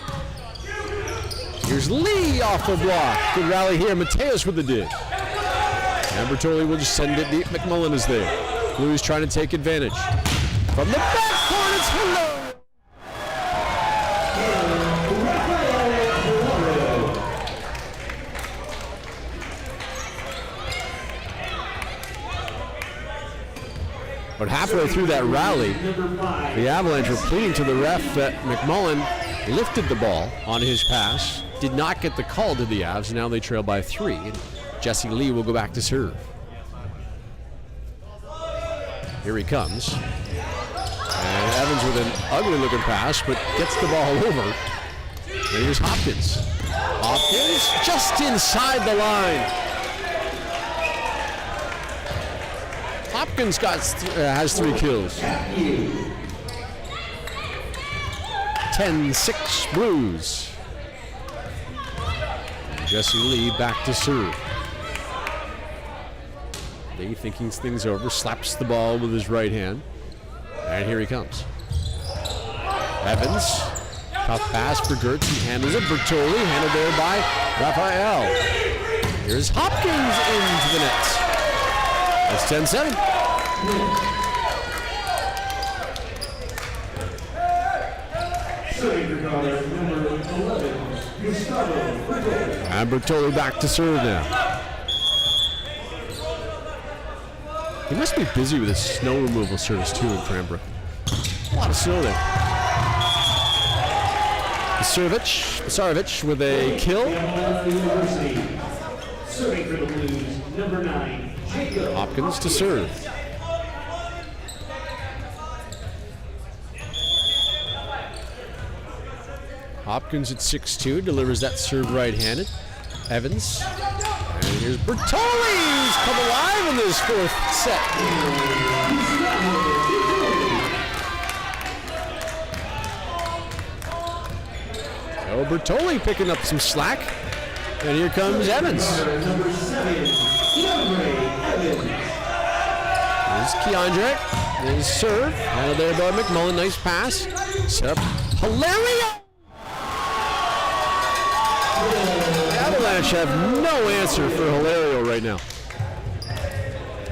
Here's Lee off the block. Good rally here. Mateos with the dig. And Bertoli will just send it deep. McMullen is there. Blues trying to take advantage. From the backcourt, it's Hilario. But halfway through that rally, the Avalanche were pleading to the ref that McMullen lifted the ball on his pass, did not get the call to the Avs, and now they trail by 3. And Jesse Lee will go back to serve. Here he comes. And Evans with an ugly-looking pass, but gets the ball over. And here's Hopkins. Hopkins just inside the line. Hopkins has 3 kills. 10-6 Blues. And Jesse Lee back to serve. Lee thinking things over, slaps the ball with his right hand. And here he comes. Evans, tough pass for Gertz, he handles it. Bertoli, handled there by Raphael. Here's Hopkins into the net. That's 10-7. And Bertoli back to serve now. He must be busy with his snow removal service too in Cranbrook. A lot of snow there. Sarovic with a kill. Serving for the Blues, number 9, Jacob. Hopkins to serve. Hopkins at 6'2", delivers that serve right-handed. Evans. And here's Bertoli, who's come alive in this fourth set. So Bertoli picking up some slack. And here comes Evans. Number 7, Evans. There's Keandre. There's serve. Handled there by McMullen. Nice pass. Set up. Hilario! The Avalanche have no answer for Hilario right now.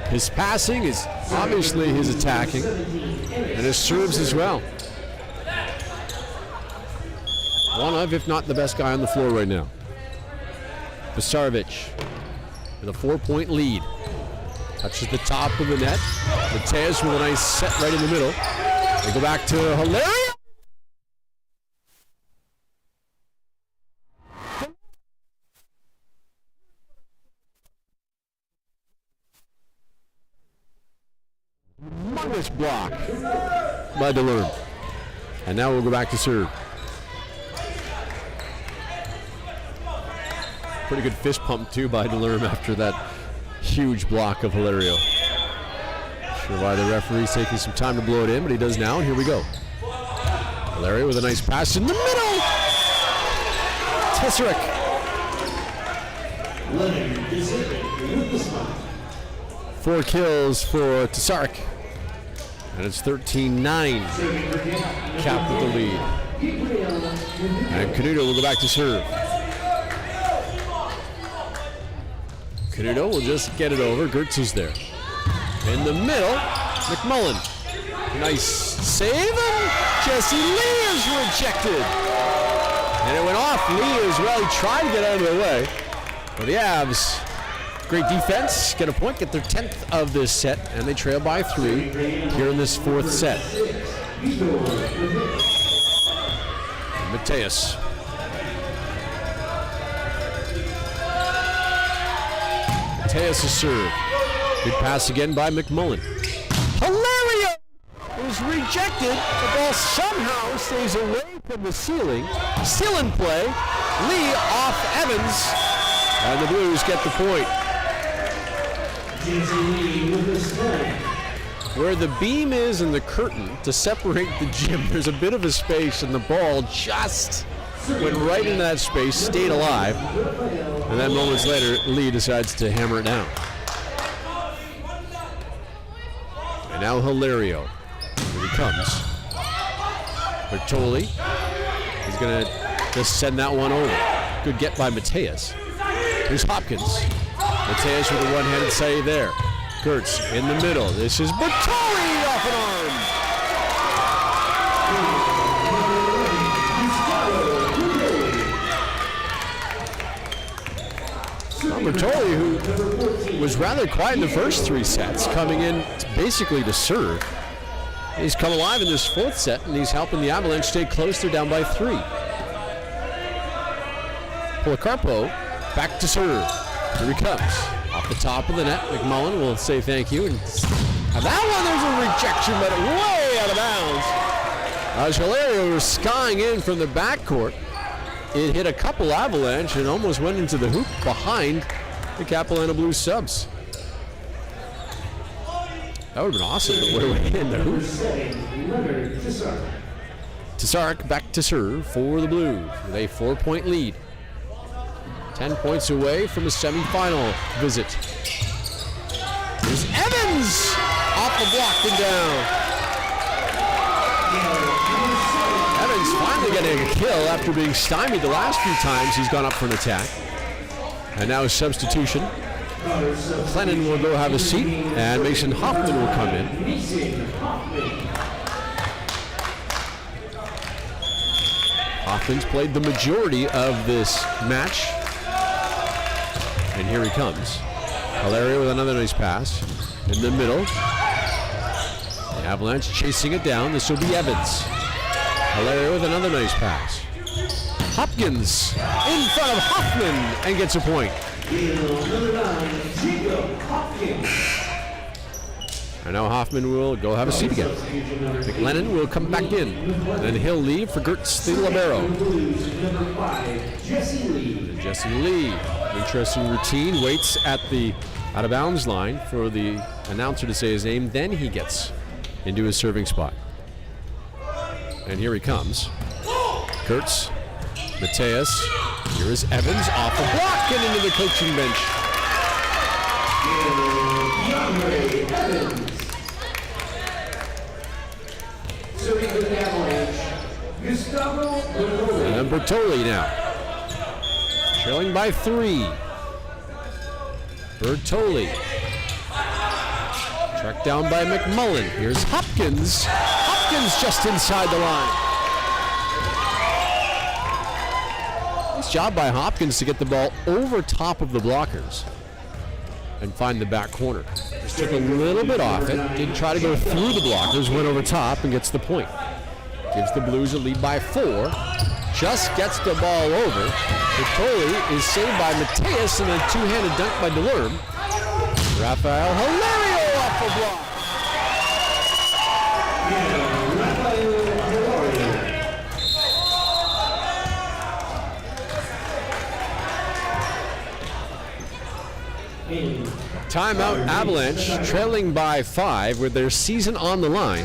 His passing is obviously his attacking. And his serves as well. One of, if not the best guy on the floor right now. Vasarevic with a 4-point lead. Touches the top of the net. Mateus with a nice set right in the middle. They go back to Hilario. Humongous block by DeLurme. And now we'll go back to serve. Pretty good fist pump, too, by DeLurme after that huge block of Hilario. Sure why the referee's taking some time to blow it in, but he does now, and here we go. Hilario with a nice pass in the middle. Tesserick. 4 kills for Tesserick. And it's 13-9. Cap with the lead. And Canuto will go back to serve. Canuto will just get it over. Gertz is there. In the middle, McMullen. Nice save, and Jesse Lee is rejected. And it went off Lee as well. He tried to get out of the way. But the Avs, great defense, get a point, get their 10th of this set, and they trail by 3 here in this 4th set. And Mateus. Mateus' serve. Good pass again by McMullen. Hilario is rejected. The ball somehow stays away from the ceiling. Still in play. Lee off Evans. And the Blues get the point. Where the beam is and the curtain to separate the gym, there's a bit of a space, and the ball just went right into that space, stayed alive. And then moments later, Lee decides to hammer it down. And now Hilario. Here he comes. Bertoli. He's going to just send that one over. Good get by Mateus. Here's Hopkins. Mateus with a one-handed save there. Gertz in the middle. This is Bertoli off an arm. Bertoli, who was rather quiet in the first 3 sets, coming in basically to serve. He's come alive in this 4th set, and he's helping the Avalanche stay close. They're down by 3. Policarpo back to serve. Here he comes. Off the top of the net, McMullen will say thank you. And that one, there's a rejection, but way out of bounds. As Hilario was skying in from the backcourt, it hit a couple Avalanche and almost went into the hoop behind the Capilano Blues subs. That would have been awesome to put away in the hoop. Tesserick back to serve for the Blues with a 4-point lead. 10 points away from a semifinal visit. Here's Evans off the block and down. Evans finally getting a kill after being stymied the last few times he's gone up for an attack. And now a substitution. Clennon will go have a seat, and Mason Hoffman will come in. Hoffman's played the majority of this match. And here he comes. Hilario with another nice pass. In the middle. The Avalanche chasing it down. This will be Evans. Hilario with another nice pass. Hopkins in front of Hoffman and gets a point. And now Hoffman will go have a seat again. McLennan will come back in. Then he'll leave for Gertz, the libero. And Jesse Lee, interesting routine, waits at the out-of-bounds line for the announcer to say his name. Then he gets into his serving spot. And here he comes. Gertz, Mateus. Here is Evans off the block and into the coaching bench. And Bertoli now. Trailing by 3. Bertoli. Tracked down by McMullen. Here's Hopkins. Hopkins just inside the line. Nice job by Hopkins to get the ball over top of the blockers and find the back corner. Just took a little bit off it. Didn't try to go through the blockers. Went over top and gets the point. Gives the Blues a lead by 4. Just gets the ball over. Bertoli is saved by Mateus and a two-handed dunk by Delorme. Rafael Hilario off the block. Timeout Avalanche, trailing by 5 with their season on the line.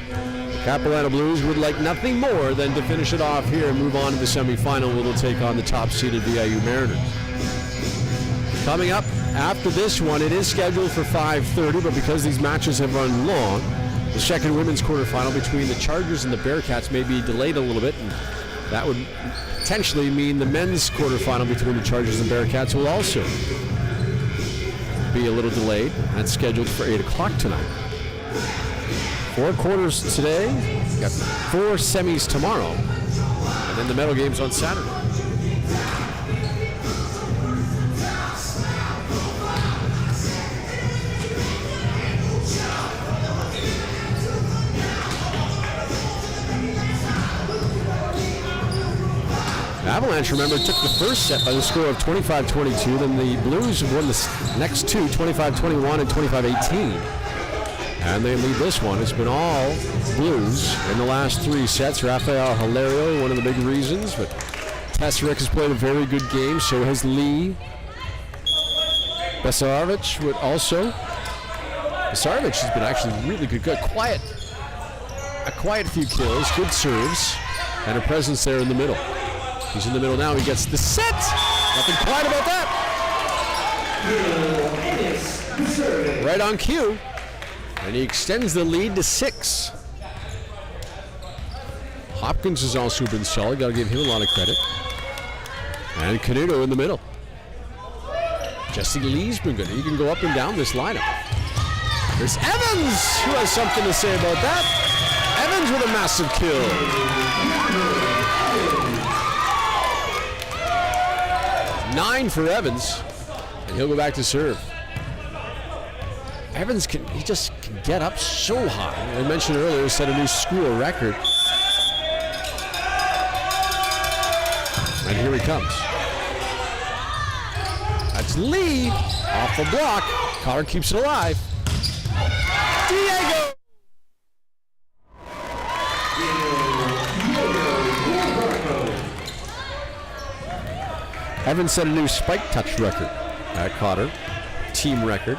The Capilano Blues would like nothing more than to finish it off here and move on to the semifinal, where they'll take on the top-seeded VIU Mariners. Coming up after this one, it is scheduled for 5:30, but because these matches have run long, the second women's quarterfinal between the Chargers and the Bearcats may be delayed a little bit, and that would potentially mean the men's quarterfinal between the Chargers and Bearcats will also be a little delayed. That's scheduled for 8 o'clock tonight. 4 quarters today, got 4 semis tomorrow, and then the medal games on Saturday. Avalanche, remember, took the first set by the score of 25-22. Then the Blues won the next 2, 25-21 and 25-18. And they lead this one. It's been all Blues in the last 3 sets. Rafael Hilario, one of the big reasons, but Tesaric has played a very good game. So has Lee. Besarovic would also. Besarovic has been actually really good. A quiet few kills, good serves, and a presence there in the middle. He's in the middle now. He gets the set. Nothing quiet about that. Right on cue. And he extends the lead to 6. Hopkins has also been solid. Got to give him a lot of credit. And Canuto in the middle. Jesse Lee's been good. He can go up and down this lineup. There's Evans, who has something to say about that. Evans with a massive kill. 9 for Evans, and he'll go back to serve. Evans he just can get up so high. I mentioned earlier, he set a new school record. And here he comes. That's Lee off the block. COTR keeps it alive. Diego! Evans set a new spike touch record at COTR, team record.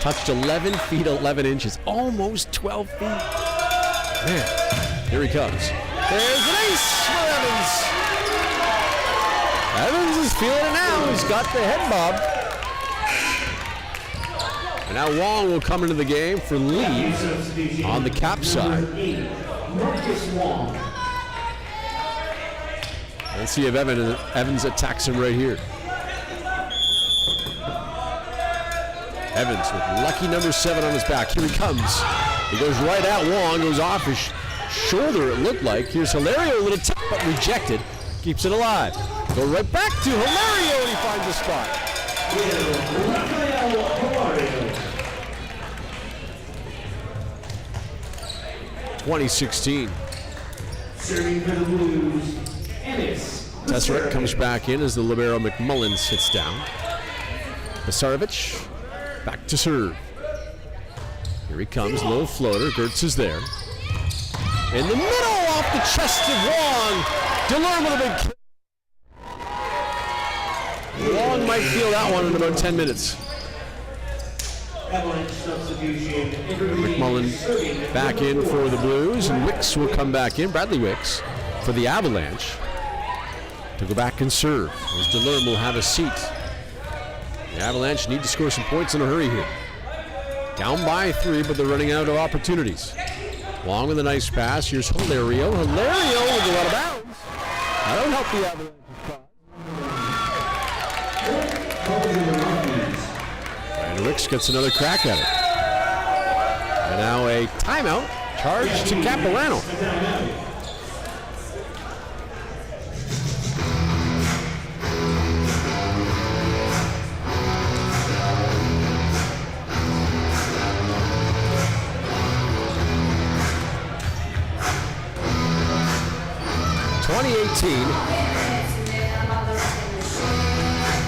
Touched 11 feet 11 inches, almost 12 feet. Man, here he comes. There's an ace for Evans. Evans is feeling it now. He's got the head bob. And now Wong will come into the game for Lee on the cap side. Let's see if Evans attacks him right here. Evans with lucky number 7 on his back. Here he comes. He goes right at Wong, goes off his shoulder, it looked like. Here's Hilario, a little tip, but rejected. Keeps it alive. Go right back to Hilario, and he finds a spot. 2016. Serving for the Blues, Tesaric comes back in as the libero McMullen sits down. Besarovic back to serve. Here he comes, little floater. Gertz is there. In the middle, off the chest of Wong. DeLorme with a big kill. Wong might feel that one in about 10 minutes. Avalanche substitution. McMullen back in for the Blues, and Wicks will come back in. Bradley Wicks for the Avalanche to go back and serve, as DeLorme will have a seat. The Avalanche need to score some points in a hurry here. Down by 3, but they're running out of opportunities. Long with a nice pass. Here's Hilario. Hilario with a lot of bounds. That'll help the Avalanche. And Wicks gets another crack at it. And now a timeout charged to Capilano.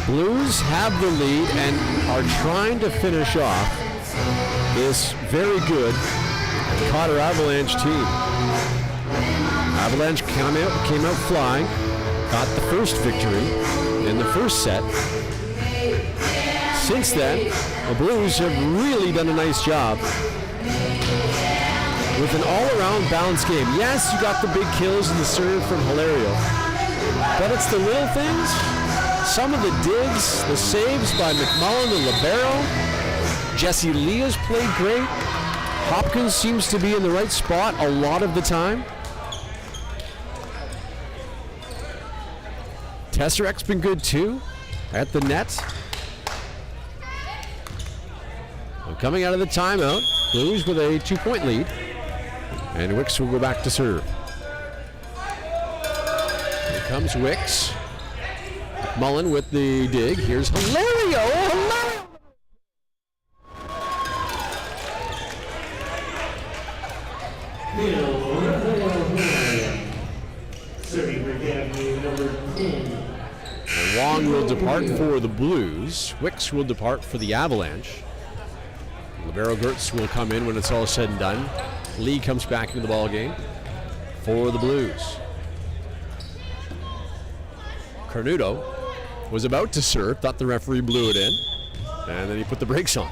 Blues have the lead and are trying to finish off this very good COTR Avalanche team. Avalanche came out flying, got the first victory in the first set. Since then, the Blues have really done a nice job with an all-around balanced game. Yes, you got the big kills in the serve from Hilario, but it's the little things. Some of the digs, the saves by McMullen and libero. Jesse Lee has played great. Hopkins seems to be in the right spot a lot of the time. Tesserac's been good too at the net. Well, coming out of the timeout, Blues with a 2-point lead. And Wicks will go back to serve. Here comes Wicks. Mullen with the dig. Here's Hilario. Serving for Academy number 10. And Wong will depart for the Blues. Wicks will depart for the Avalanche. Libero Gertz will come in when it's all said and done. Lee comes back into the ball game for the Blues. Carnudo was about to serve, thought the referee blew it in, and then he put the brakes on.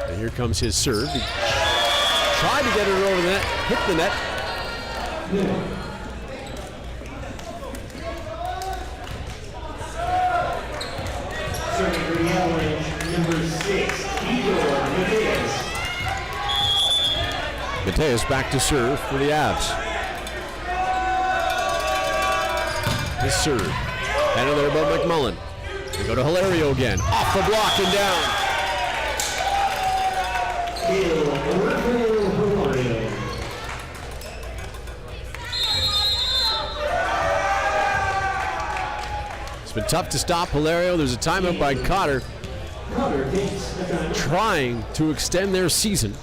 And here comes his serve. He tried to get it over the net, hit the net. Serving for the Avalanche, number 6, Igor Mateus. Mateus back to serve for the Avs. His serve. Handed there by McMullen. They go to Hilario again. Off the block and down. It's been tough to stop Hilario. There's a timeout by COTR trying to extend their season.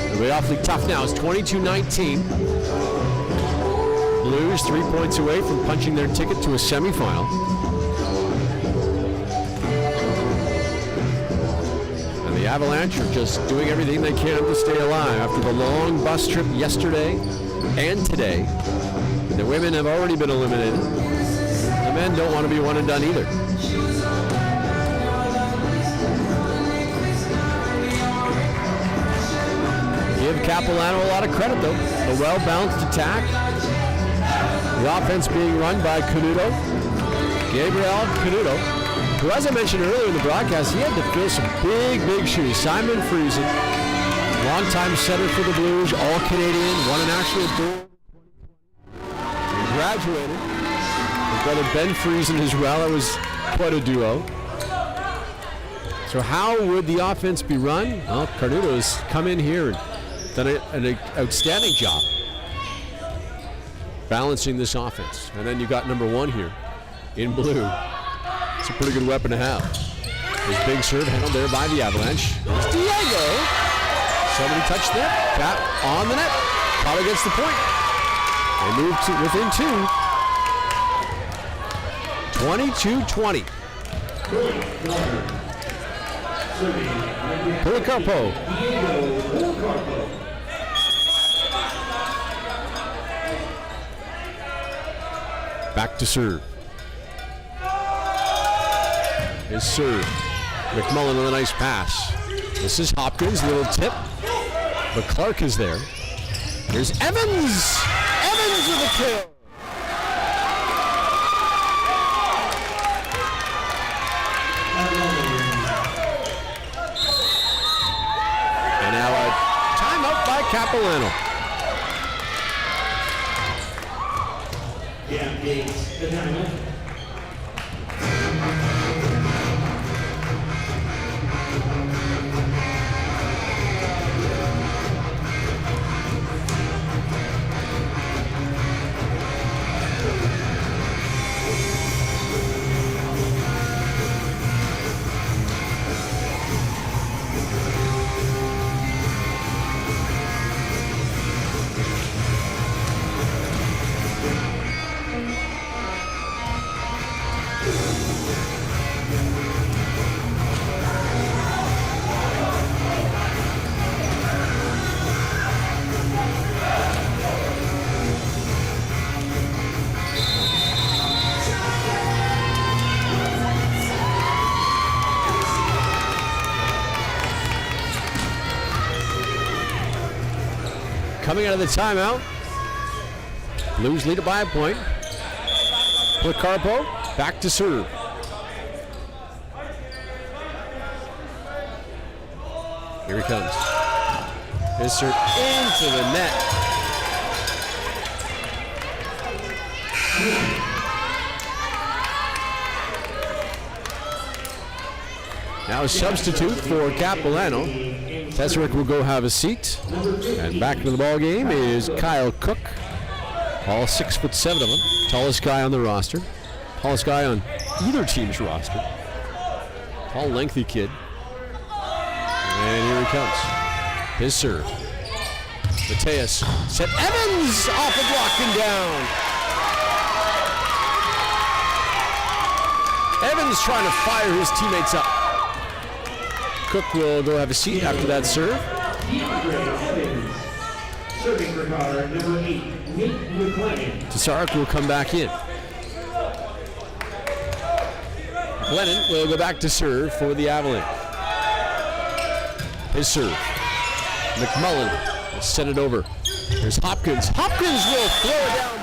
It'll be awfully tough now. It's 22-19. Blues 3 points away from punching their ticket to a semifinal. And the Avalanche are just doing everything they can to stay alive after the long bus trip yesterday and today. The women have already been eliminated. The men don't want to be one and done either. Give Capilano a lot of credit, though. A well-balanced attack. The offense being run by Canudo. Gabriel Canudo, who, as I mentioned earlier in the broadcast, he had to fill some big, big shoes. Simon Friesen, longtime setter for the Blues, all-Canadian, won an actual goal. He graduated. His brother Ben Friesen as well. It was quite a duo. So how would the offense be run? Well, Canudo's come in here and done an outstanding job balancing this offense. And then you got number 1 here in blue. It's a pretty good weapon to have. His big serve handled there by the Avalanche. There's Diego. Somebody touched that. Tap on the net. Probably gets the point. They move to within 2. 22-20. Policarpo. Back to serve. His serve. McMullen with a nice pass. This is Hopkins, little tip. But Clark is there. Here's Evans. Evans with a kill. And now a timeout by Capilano. Yeah, Gates, the timeout. Coming out of the timeout, Blues lead it by a point. Policarpo back to serve. Here he comes. His serve into the net. Now a substitute for Capilano. Teserick will go have a seat. And back into the ball game is Kyle Cook. All 6'7" of him. Tallest guy on the roster. Tallest guy on either team's roster. Tall, lengthy kid. And here he comes. His serve. Mateus set Evans off a block and down. Evans trying to fire his teammates up. Cook will go have a seat after that serve. Serving for card number 8, Nate McLennan. Tesaric will come back in. Glennon will go back to serve for the Avalanche. His serve. McMullen will send it over. There's Hopkins. Hopkins will throw it down.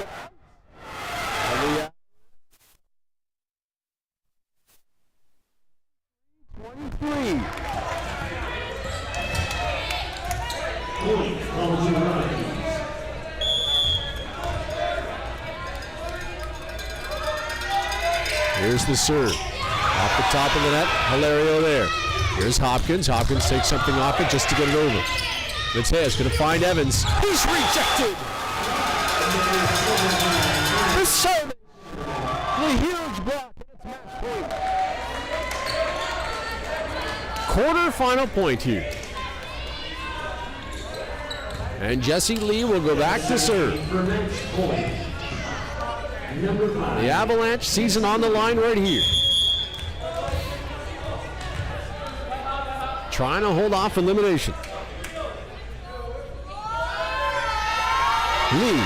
Here's the serve. Off the top of the net, Hilario there. Here's Hopkins. Hopkins takes something off it just to get it over. Mateus going to find Evans. He's rejected. The serve. The huge block. And it's match point. Quarter-final point here. And Jesse Lee will go back to serve. The Avalanche season on the line right here. Trying to hold off elimination. Lee,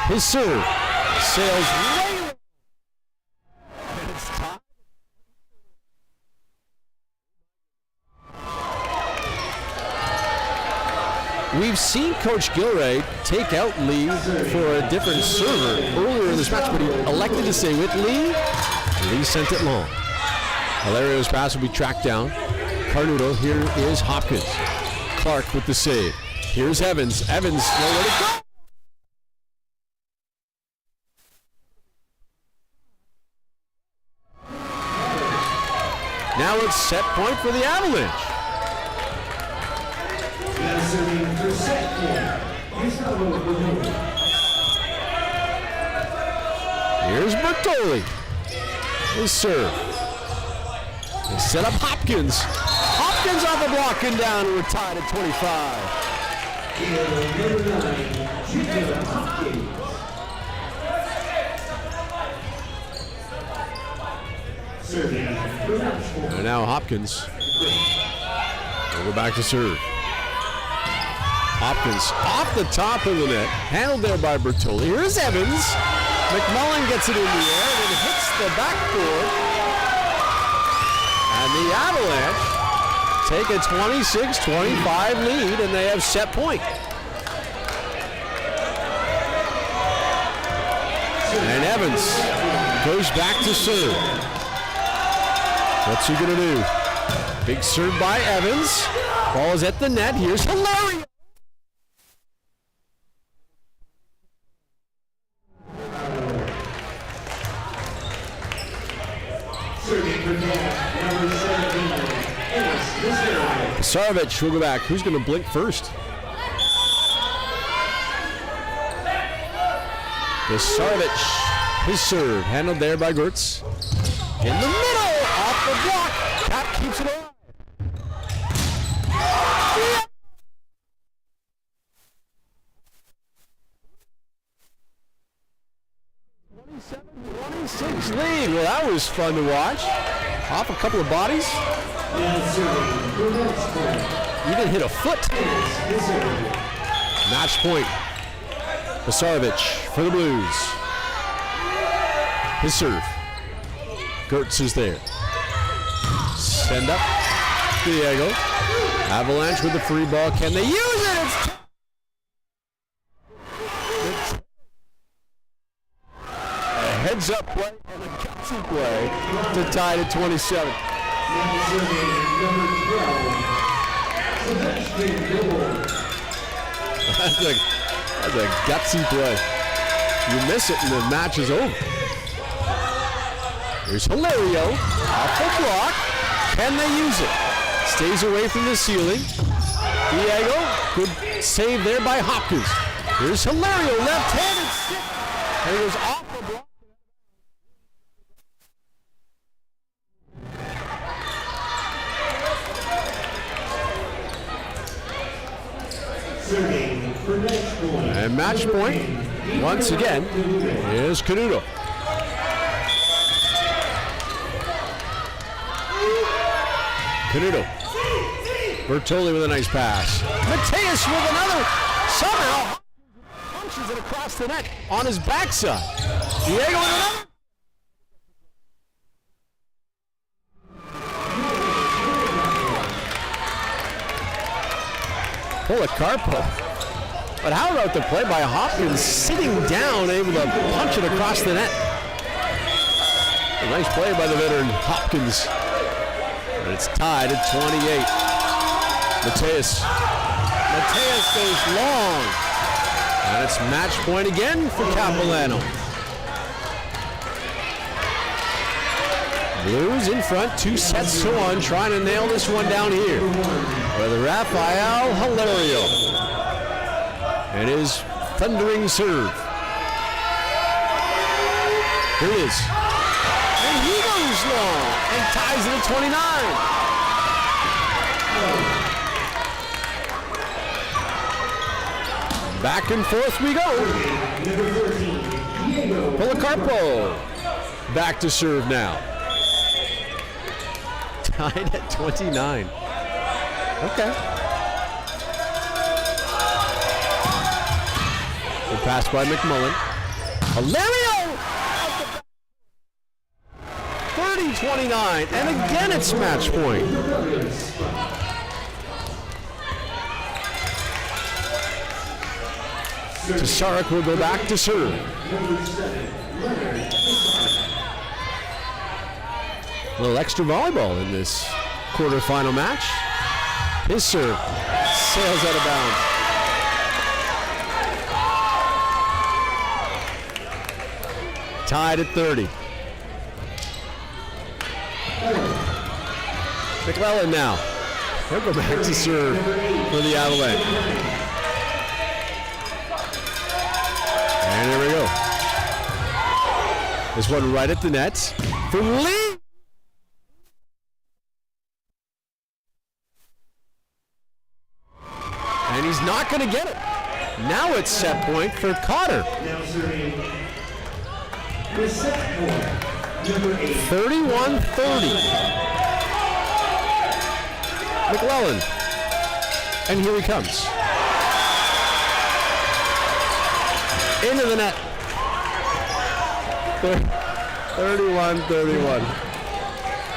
his serve, sails way low. And it's tied. We've seen Coach Gilray take out Lee for a different server earlier in this match, but he elected to stay with Lee. Lee sent it long. Hilario's pass will be tracked down. Carnudo, here is Hopkins. Clark with the save. Here's Evans. Evans, nowhere to go. Now it's set point for the Avalanche. Here's Bertoli. His serve. They set up Hopkins. Hopkins off a block and down, and we're tied at 25. Serving for match point. And now Hopkins will go back to serve. Hopkins off the top of the net, handled there by Bertoli. Here's Evans. McMullen gets it in the air, and it hits the backboard. And the Avalanche take a 26-25 lead, and they have set point. And Evans goes back to serve. What's he going to do? Big serve by Evans. Ball is at the net. Here's Hilario. Serving for number 17, Ennis Visser. Sarvich will go back. Who's going to blink first? Sarvich, his serve, handled there by Gertz. In the middle, off the block. Cap keeps it alive. Lead. Well, that was fun to watch. Off a couple of bodies. Now serving for match point. Even hit a foot. Ennis Visser. Match point. Pasarevich for the Blues. His serve. Gertz is there. Send up. Diego. Avalanche with the free ball. Can they use it? It's heads up play and a gutsy play to tie it at 27. Now serving number 12, Sebastian Gold. That's a gutsy play. You miss it and the match is over. Here's Hilario off the block. Can they use it? Stays away from the ceiling. Diego, good save there by Hopkins. Here's Hilario, left-handed stick. And he goes off the block. Serving for match point. And match point, once again, is Canuto. Canuto. Bertoli with a nice pass. Mateus with another. Somehow punches it across the net on his backside. Diego with another. Policarpo. But how about the play by Hopkins sitting down, able to punch it across the net? A nice play by the veteran Hopkins. And it's tied at 28. Mateus goes long. And it's match point again for Capilano. Blues in front, 2-1, trying to nail this one down here. With Rafael Hilario. And his thundering serve. Here it is. And he goes long and ties it at 29. Back and forth we go. Policarpo back to serve now. Tied at 29. Okay. Good pass by McMullen. Hilario! 30-29, and again it's match point. Tasarek will go back to serve. A little extra volleyball in this quarterfinal match. His serve sails out of bounds. Tied at 30. McClellan now. He'll go back to serve for the Avalanche. And here we go. This one right at the net for Lee. And he's not going to get it. Now it's set point for COTR. Now serving the set point, 31-30. McClellan. And here he comes. Into the net. 31-31.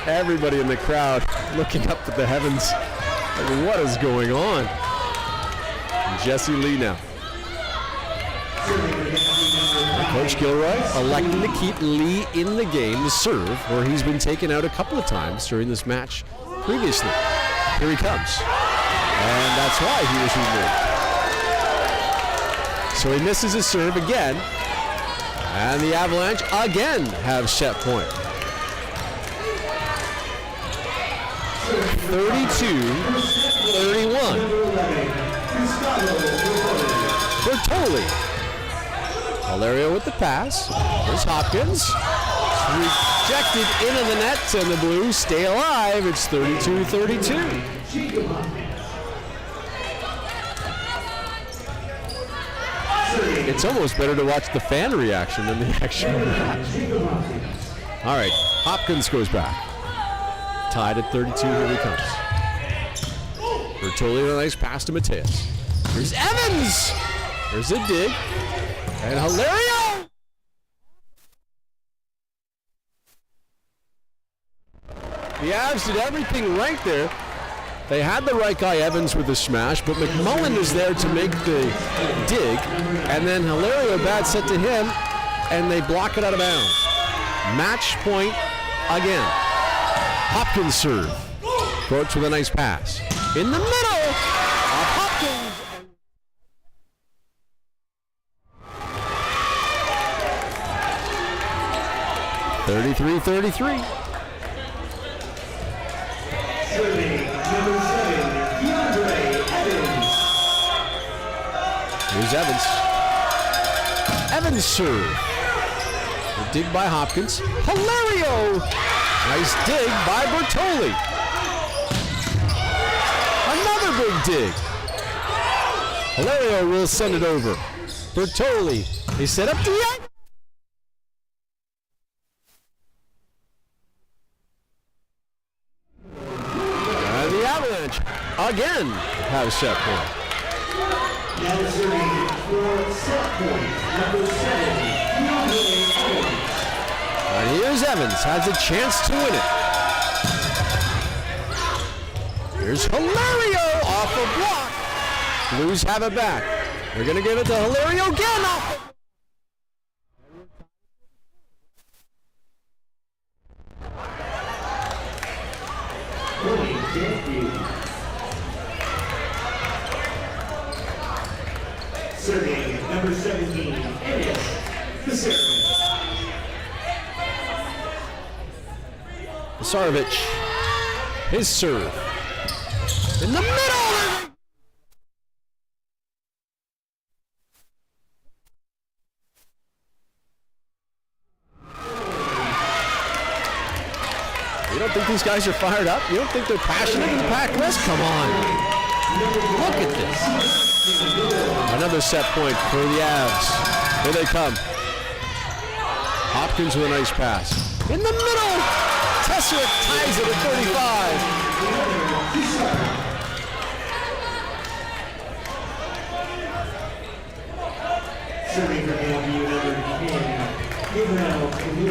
Everybody in the crowd looking up at the heavens. Like, what is going on? Jesse Lee now. Coach Gilroy electing to keep Lee in the game to serve, where he's been taken out a couple of times during this match previously. Here he comes. And that's why he was removed. So he misses his serve again. And the Avalanche again have set point. 32-31. Bertoli. Valerio with the pass. There's Hopkins. Rejected into the net, and the Blues stay alive. It's 32-32. It's almost better to watch the fan reaction than the actual match. All right, Hopkins goes back. Tied at 32, here he comes. Bertoli, a nice pass to Mateus. Here's Evans! There's a dig. And Hilario! The Avs did everything right there. They had the right guy, Evans, with the smash, but McMullen is there to make the dig, and then Hilario, bad set to him, and they block it out of bounds. Match point again. Hopkins serve. Coach with a nice pass. In the middle of Hopkins. 33-33. Here's Evans. Evans serve. A dig by Hopkins. Hilario! Nice dig by Bertoli. Another big dig. Hilario will send it over. Bertoli. They set up the end. And the Avalanche again have set point. Now serving for set point, number 7, Evans. And here's Evans, has a chance to win it. Here's Hilario off a block. Blues have it back. They're going to give it to Hilario again off. Serving number 17, Ennis Pisarovic, his serve. In the middle! You don't think these guys are fired up? You don't think they're passionate in the PACWEST? Come on. Look at this. Another set point for the Avs. Here they come. Hopkins with a nice pass. In the middle! Tesserick ties it at 35.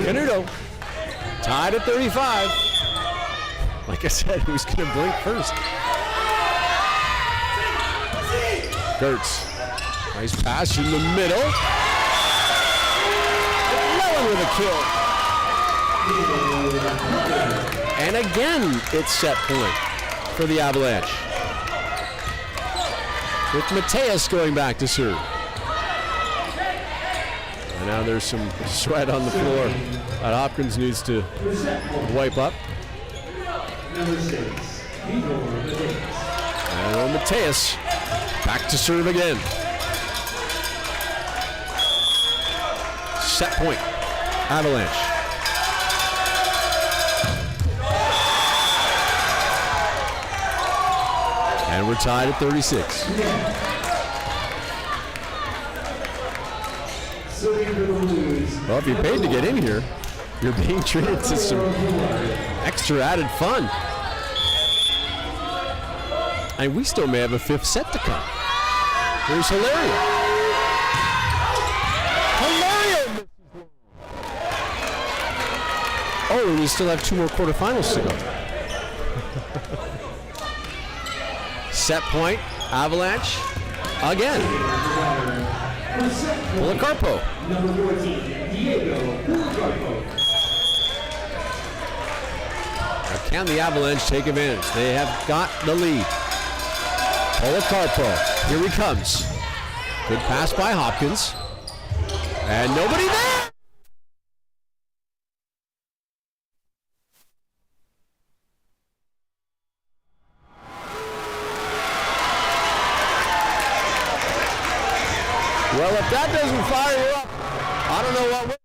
Canuto. Tied at 35. Like I said, who's going to blink first? Gertz. Nice pass in the middle. McMullen with a kill. And again, it's set point for the Avalanche. With Mateus going back to serve. And now there's some sweat on the floor that Hopkins needs to wipe up. And Mateus back to serve again. Set point. Avalanche. And we're tied at 36. Well, if you paid to get in here, You're being treated to some extra added fun. And we still may have a 5th set to come. Here's Hilario. Hilario! Oh, and we still have 2 more quarterfinals to go. Set point, Avalanche, again. Policarpo. Number 14, Diego Policarpo. Now can the Avalanche take advantage? They have got the lead. Policarpo, here he comes. Good pass by Hopkins. And nobody there! Well, if that doesn't fire you up, I don't know what will.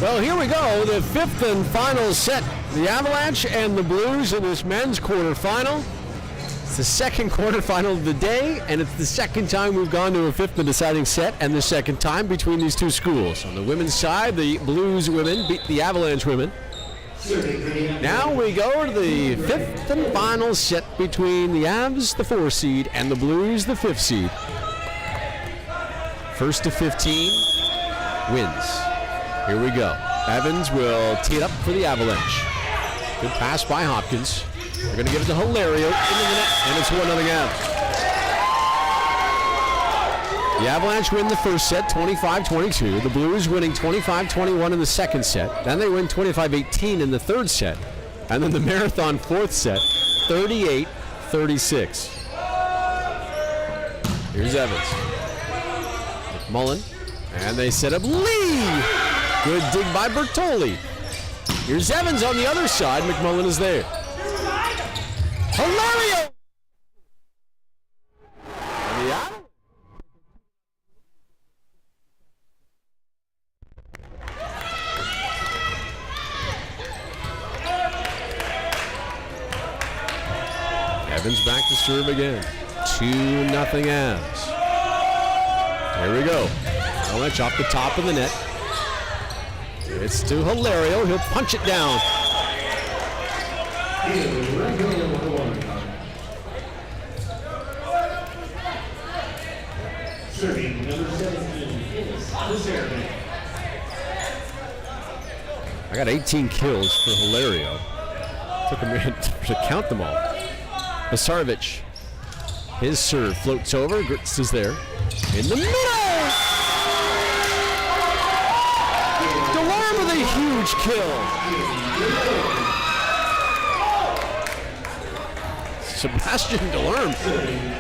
Well, here we go, the 5th and final set. The Avalanche and the Blues in this men's quarterfinal. It's the 2nd quarterfinal of the day, and it's the 2nd time we've gone to a 5th and deciding set, and the 2nd time between these 2 schools. On the women's side, the Blues women beat the Avalanche women. Now we go to the 5th and final set between the Avs, the 4 seed, and the Blues, the 5th seed. First to 15 wins. Here we go. Evans will tee it up for the Avalanche. Good pass by Hopkins. They're going to give it to Hilario into the net, and it's 1-0 Avs. The Avalanche win the first set, 25-22. The Blues winning 25-21 in the second set. Then they win 25-18 in the third set. And then the Marathon fourth set, 38-36. Here's Evans. McMullen And they set up Lee. Good dig by Bertoli. Here's Evans on the other side. McMullen is there. Hilario! Evans back to serve again. 2-0 Avs. Here we go. Elich off the top of the net. It's to Hilario. He'll punch it down. Serving number 17 is the servant. I got 18 kills for Hilario. Took a minute to count them all. Masarovic. His serve floats over. Gritz is there. In the middle! Delorme with a huge kill. Sebastian Delorme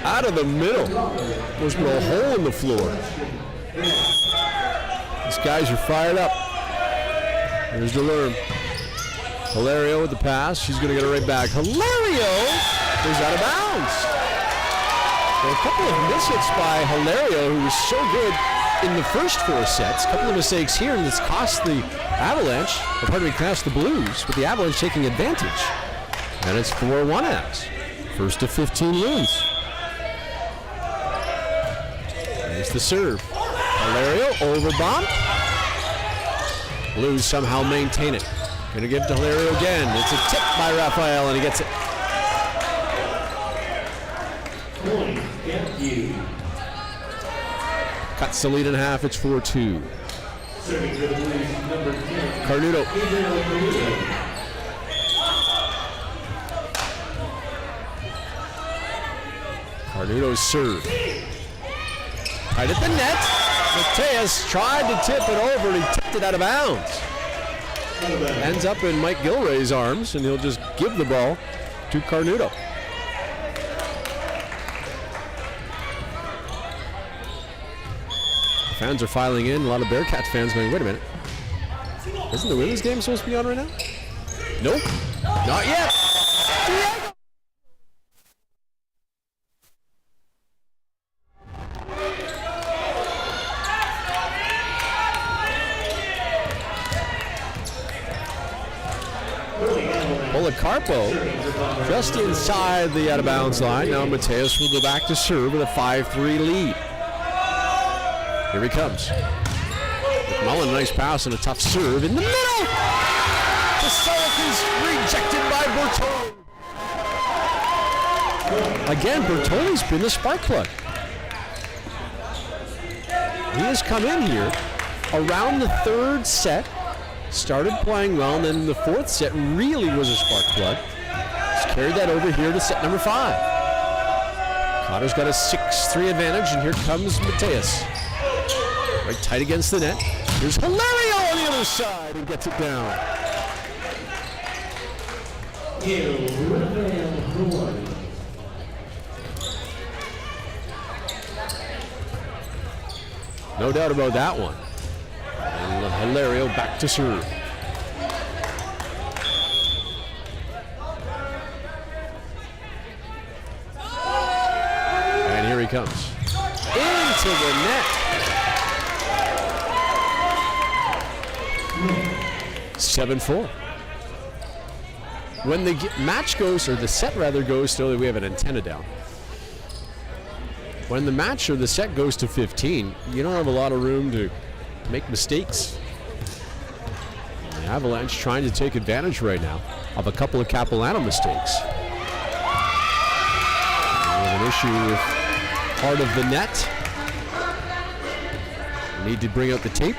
out of the middle. Almost put a hole in the floor. These guys are fired up. There's Delorme. Hilario with the pass. She's going to get it right back. Hilario is out of bounds. Well, a couple of mishits by Hilario, who was so good in the first 4 sets. A couple of mistakes here, and it's cost the Avalanche, or pardon me, cost the Blues, with the Avalanche taking advantage. And it's 4-1 Avs. First of 15 wins. There's the serve. Hilario over bump. Blues somehow maintain it. Gonna give it to Hilario again. It's a tip by Raphael, and he gets it. Cuts the lead in half. It's 4-2. Carnudo. Carnudo's serve. Right at the net. Mateus tried to tip it over, and he tipped it out of bounds. Ends up in Mike Gilray's arms, and he'll just give the ball to Carnudo. Fans are filing in. A lot of Bearcats fans going, wait a minute. Isn't the women's game supposed to be on right now? Nope. Not yet. Diego. Policarpo just inside the out-of-bounds line. Now Mateus will go back to serve with a 5-3 lead. Here he comes. McMullen, nice pass and a tough serve in the middle. Pasalic is rejected by Bertoli. Again, Bertoli's been the spark plug. He has come in here around the 3rd set, started playing well, and then the 4th set really was a spark plug. He's carried that over here to set number 5. Cotter's got a 6-3 advantage, and here comes Mateus. Right tight against the net. Here's Hilario on the other side and gets it down. No doubt about that one. And Hilario back to serve. And here he comes. Into the net. 7-4. When the match goes, or the set rather goes to, we have an antenna down. When the match or the set goes to 15, you don't have a lot of room to make mistakes. The Avalanche trying to take advantage right now of a couple of Capilano mistakes. We have an issue with part of the net. Need to bring out the tape.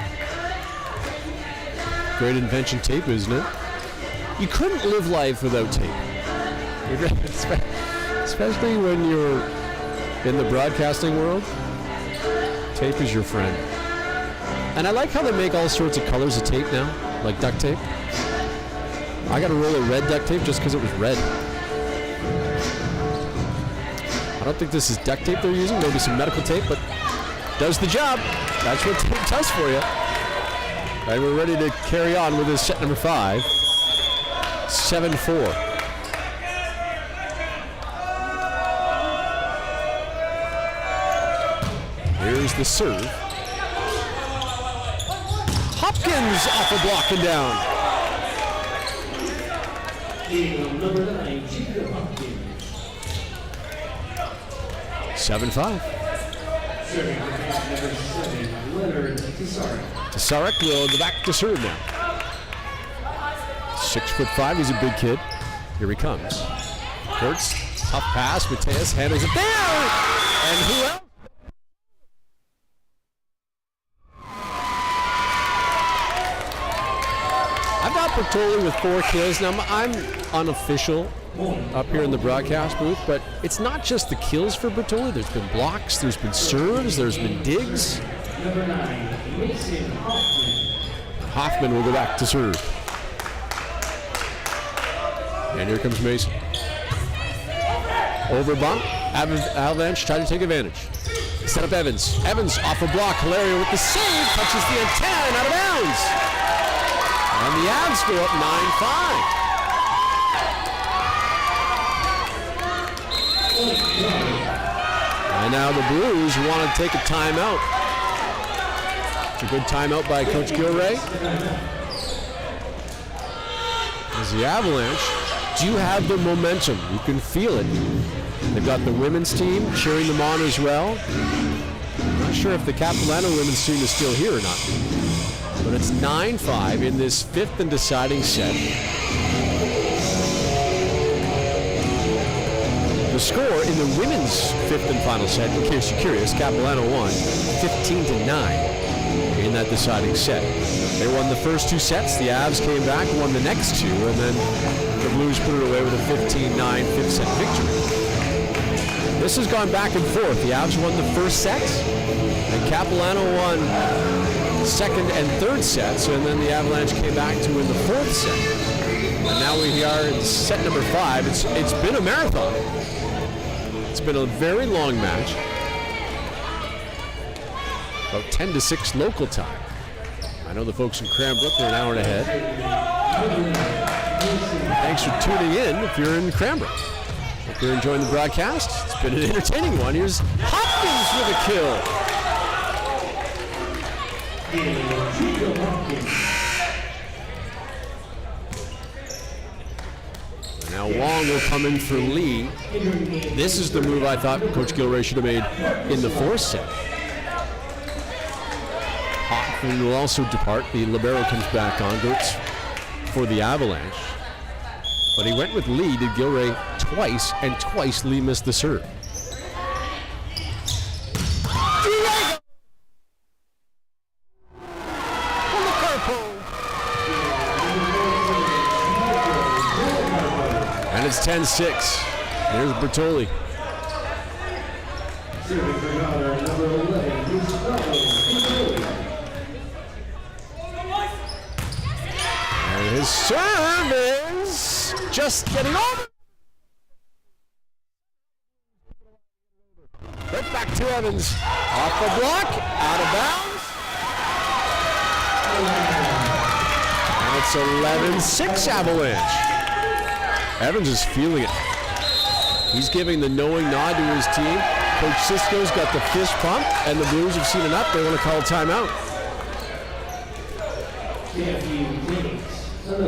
Great invention, tape, isn't it? You couldn't live life without tape. Especially when you're in the broadcasting world. Tape is your friend. And I like how they make all sorts of colors of tape now, like duct tape. I got a roll of red duct tape just because it was red. I don't think this is duct tape they're using, maybe some medical tape, but does the job. That's what it does for you. And we're ready to carry on with this set number 5. 7-4. Here's the serve. Hopkins off a block and down. Number 9, Jacob Hopkins. 7-5. Serving for number 7, Leonard Tesarek. Tesarek will go back to serve now. 6'5", he's a big kid. Here he comes. Kurtz, tough pass. Mateus handles it there. And who else? I've got Bertoli with 4 kills. Now, I'm unofficial up here in the broadcast booth, but it's not just the kills for Bertoli. There's been blocks, there's been serves, there's been digs. Number 9, Mason Hoffman. Hoffman will go back to serve. And here comes Mason. Over bump. Avalanche try to take advantage. Set up Evans. Evans off a block. Hilario with the save. Touches the antenna out of bounds. And the Avs go up 9-5. And now the Blues want to take a timeout. It's a good timeout by Coach Gilray. As the Avalanche do have the momentum. You can feel it. They've got the women's team cheering them on as well. I'm not sure if the Capilano women's team is still here or not. But it's 9-5 in this 5th and deciding set. The score in the women's 5th and final set, in case you're curious, Capilano won 15-9 in that deciding set. They won the first 2 sets. The Avs came back, won the next 2, and then the Blues put it away with a 15-9 5th set victory. This has gone back and forth. The Avs won the first set, and Capilano won the second and third sets, and then the Avalanche came back to win the 4th set. And now we are in set number 5. It's been a marathon. It's been a very long match. About 10-6 local time. I know the folks in Cranbrook are an hour ahead. Thanks for tuning in if you're in Cranbrook. If you're enjoying the broadcast, it's been an entertaining one. Here's Hopkins with a kill. Now Wong will come in for Lee. This is the move I thought Coach Gilray should have made in the 4th set. Hoffman will also depart. The libero comes back on. Gertz for the Avalanche. But he went with Lee to Gilray twice, and twice Lee missed the serve. And it's 10-6. There's Bertoli. Serving for number 11, And his serve is just getting over. Right back to Evans. Off the block, out of bounds. And it's 11-6 Avalanche. Evans is feeling it. He's giving the knowing nod to his team. Coach Sisko's got the fist pump, and the Blues have seen enough. They want to call a timeout.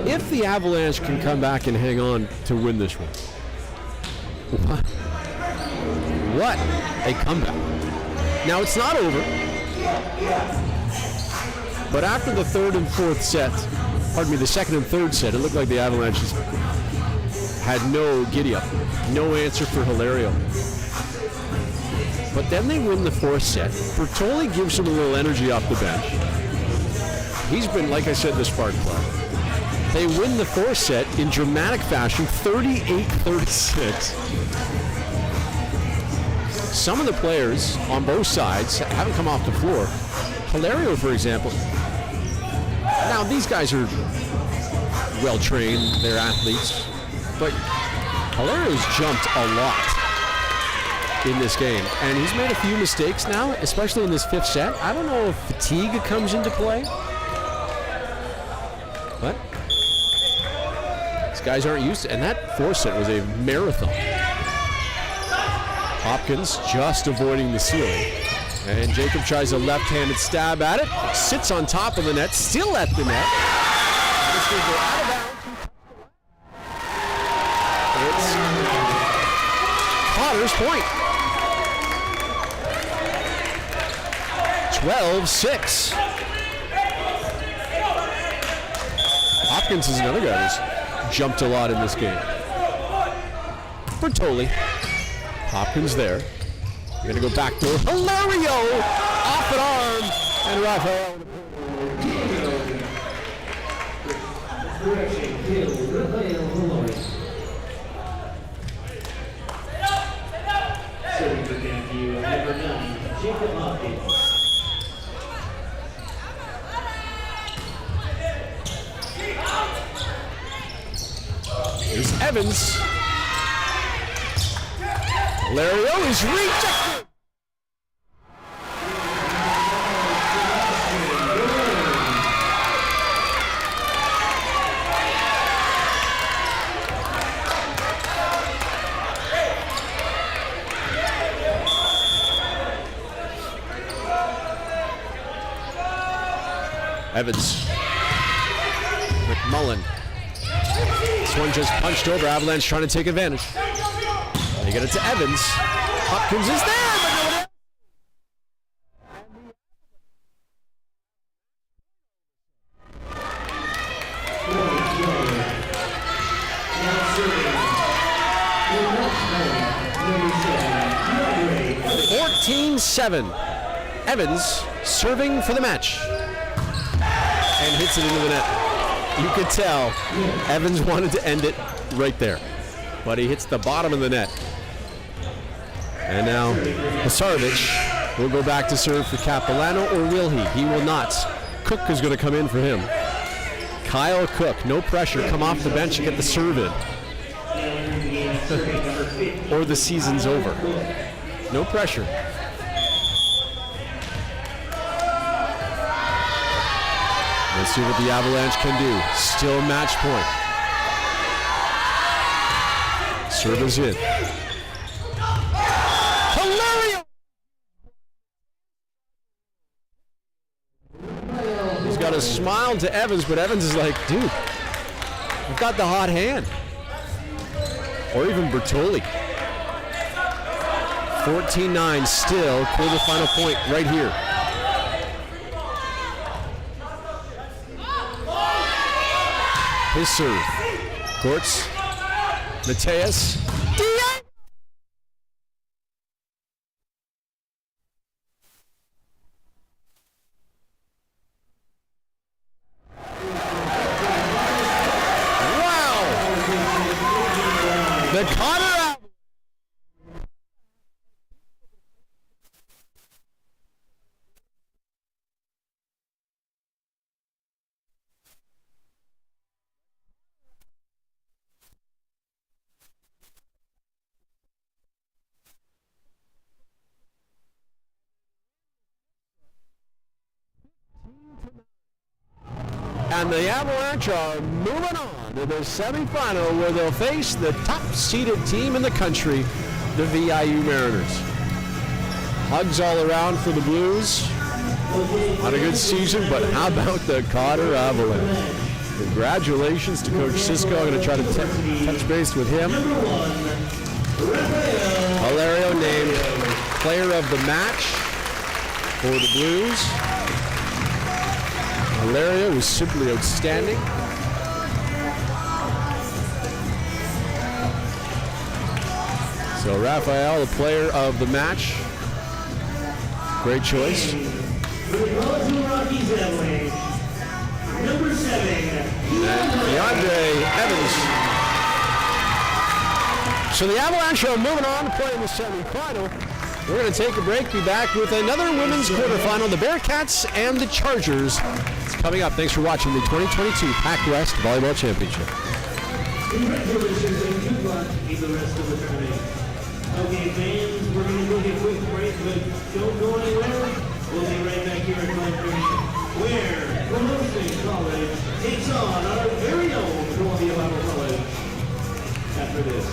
If the Avalanche can come back and hang on to win this one, what a comeback. Now, it's not over, but after the 3rd and 4th sets, pardon me, the 2nd and 3rd set, it looked like the Avalanche had no giddy-up, no answer for Hilario. But then they win the 4th set. Bertoli gives him a little energy off the bench. He's been, like I said, the spark plug. They win the 4th set in dramatic fashion, 38-36. Some of the players on both sides haven't come off the floor. Hilario, for example. Now, these guys are well-trained. They're athletes. But Hilario's jumped a lot. in this game. And he's made a few mistakes now, especially in this fifth set. I don't know if fatigue comes into play. But these guys aren't used to it. And that fourth set was a marathon. Hopkins just avoiding the ceiling. And Jacob tries a left-handed stab at it. Sits on top of the net, still at the net. This will go out of bounds. It's COTR's point. 12-6. Hopkins is another guy who's jumped a lot in this game. Bertoli. Hopkins there. We're going to go back to Hilario. Off an arm. And Rafael. Serving for Campview, number 9, Jacob Hopkins. Here's Evans. Hilario is rejected. Evans. McMullen. This one just punched over. Avalanche trying to take advantage. They get it to Evans. Hopkins is there, but no one. Now 14-7. Evans serving for the match. And hits it into the net. You could tell Evans wanted to end it right there. But he hits the bottom of the net. And now Hasarovic will go back to serve for Capilano, or will he? He will not. Cook is going to come in for him. Kyle Cook, no pressure, come off the bench and get the serve in. Or the season's over. No pressure. Let's see what the Avalanche can do. Still match point. Serve is in. Hilario! He's got a smile to Evans, but Evans is like, dude, I've got the hot hand. Or even Bertoli. 14-9 still, quarterfinal point right here. His serve. Courts. Mateus. Wow! The COTR out. And the Avalanche are moving on to the semifinal where they'll face the top-seeded team in the country, the VIU Mariners. Hugs all around for the Blues. Not a good season, but how about the COTR Avalanche? Congratulations to Coach Cisco. I'm going to try to touch base with him. Hilario named player of the match for the Blues. Hilario was simply outstanding. So Rafael, the player of the match. Great choice. Number 7, DeAndre Evans. So the Avalanche are moving on to play in the semifinal. We're going to take a break, be back with another women's quarterfinal, the Bearcats and the Chargers. It's coming up. Thanks for watching the 2022 PACWEST Volleyball Championship. congratulations and good luck in the rest of the tournament. Okay, fans, we're going to take a quick break, but don't go anywhere. We'll be right back here at 5:30, where Promotion College takes on our very own Columbia Bible College after this.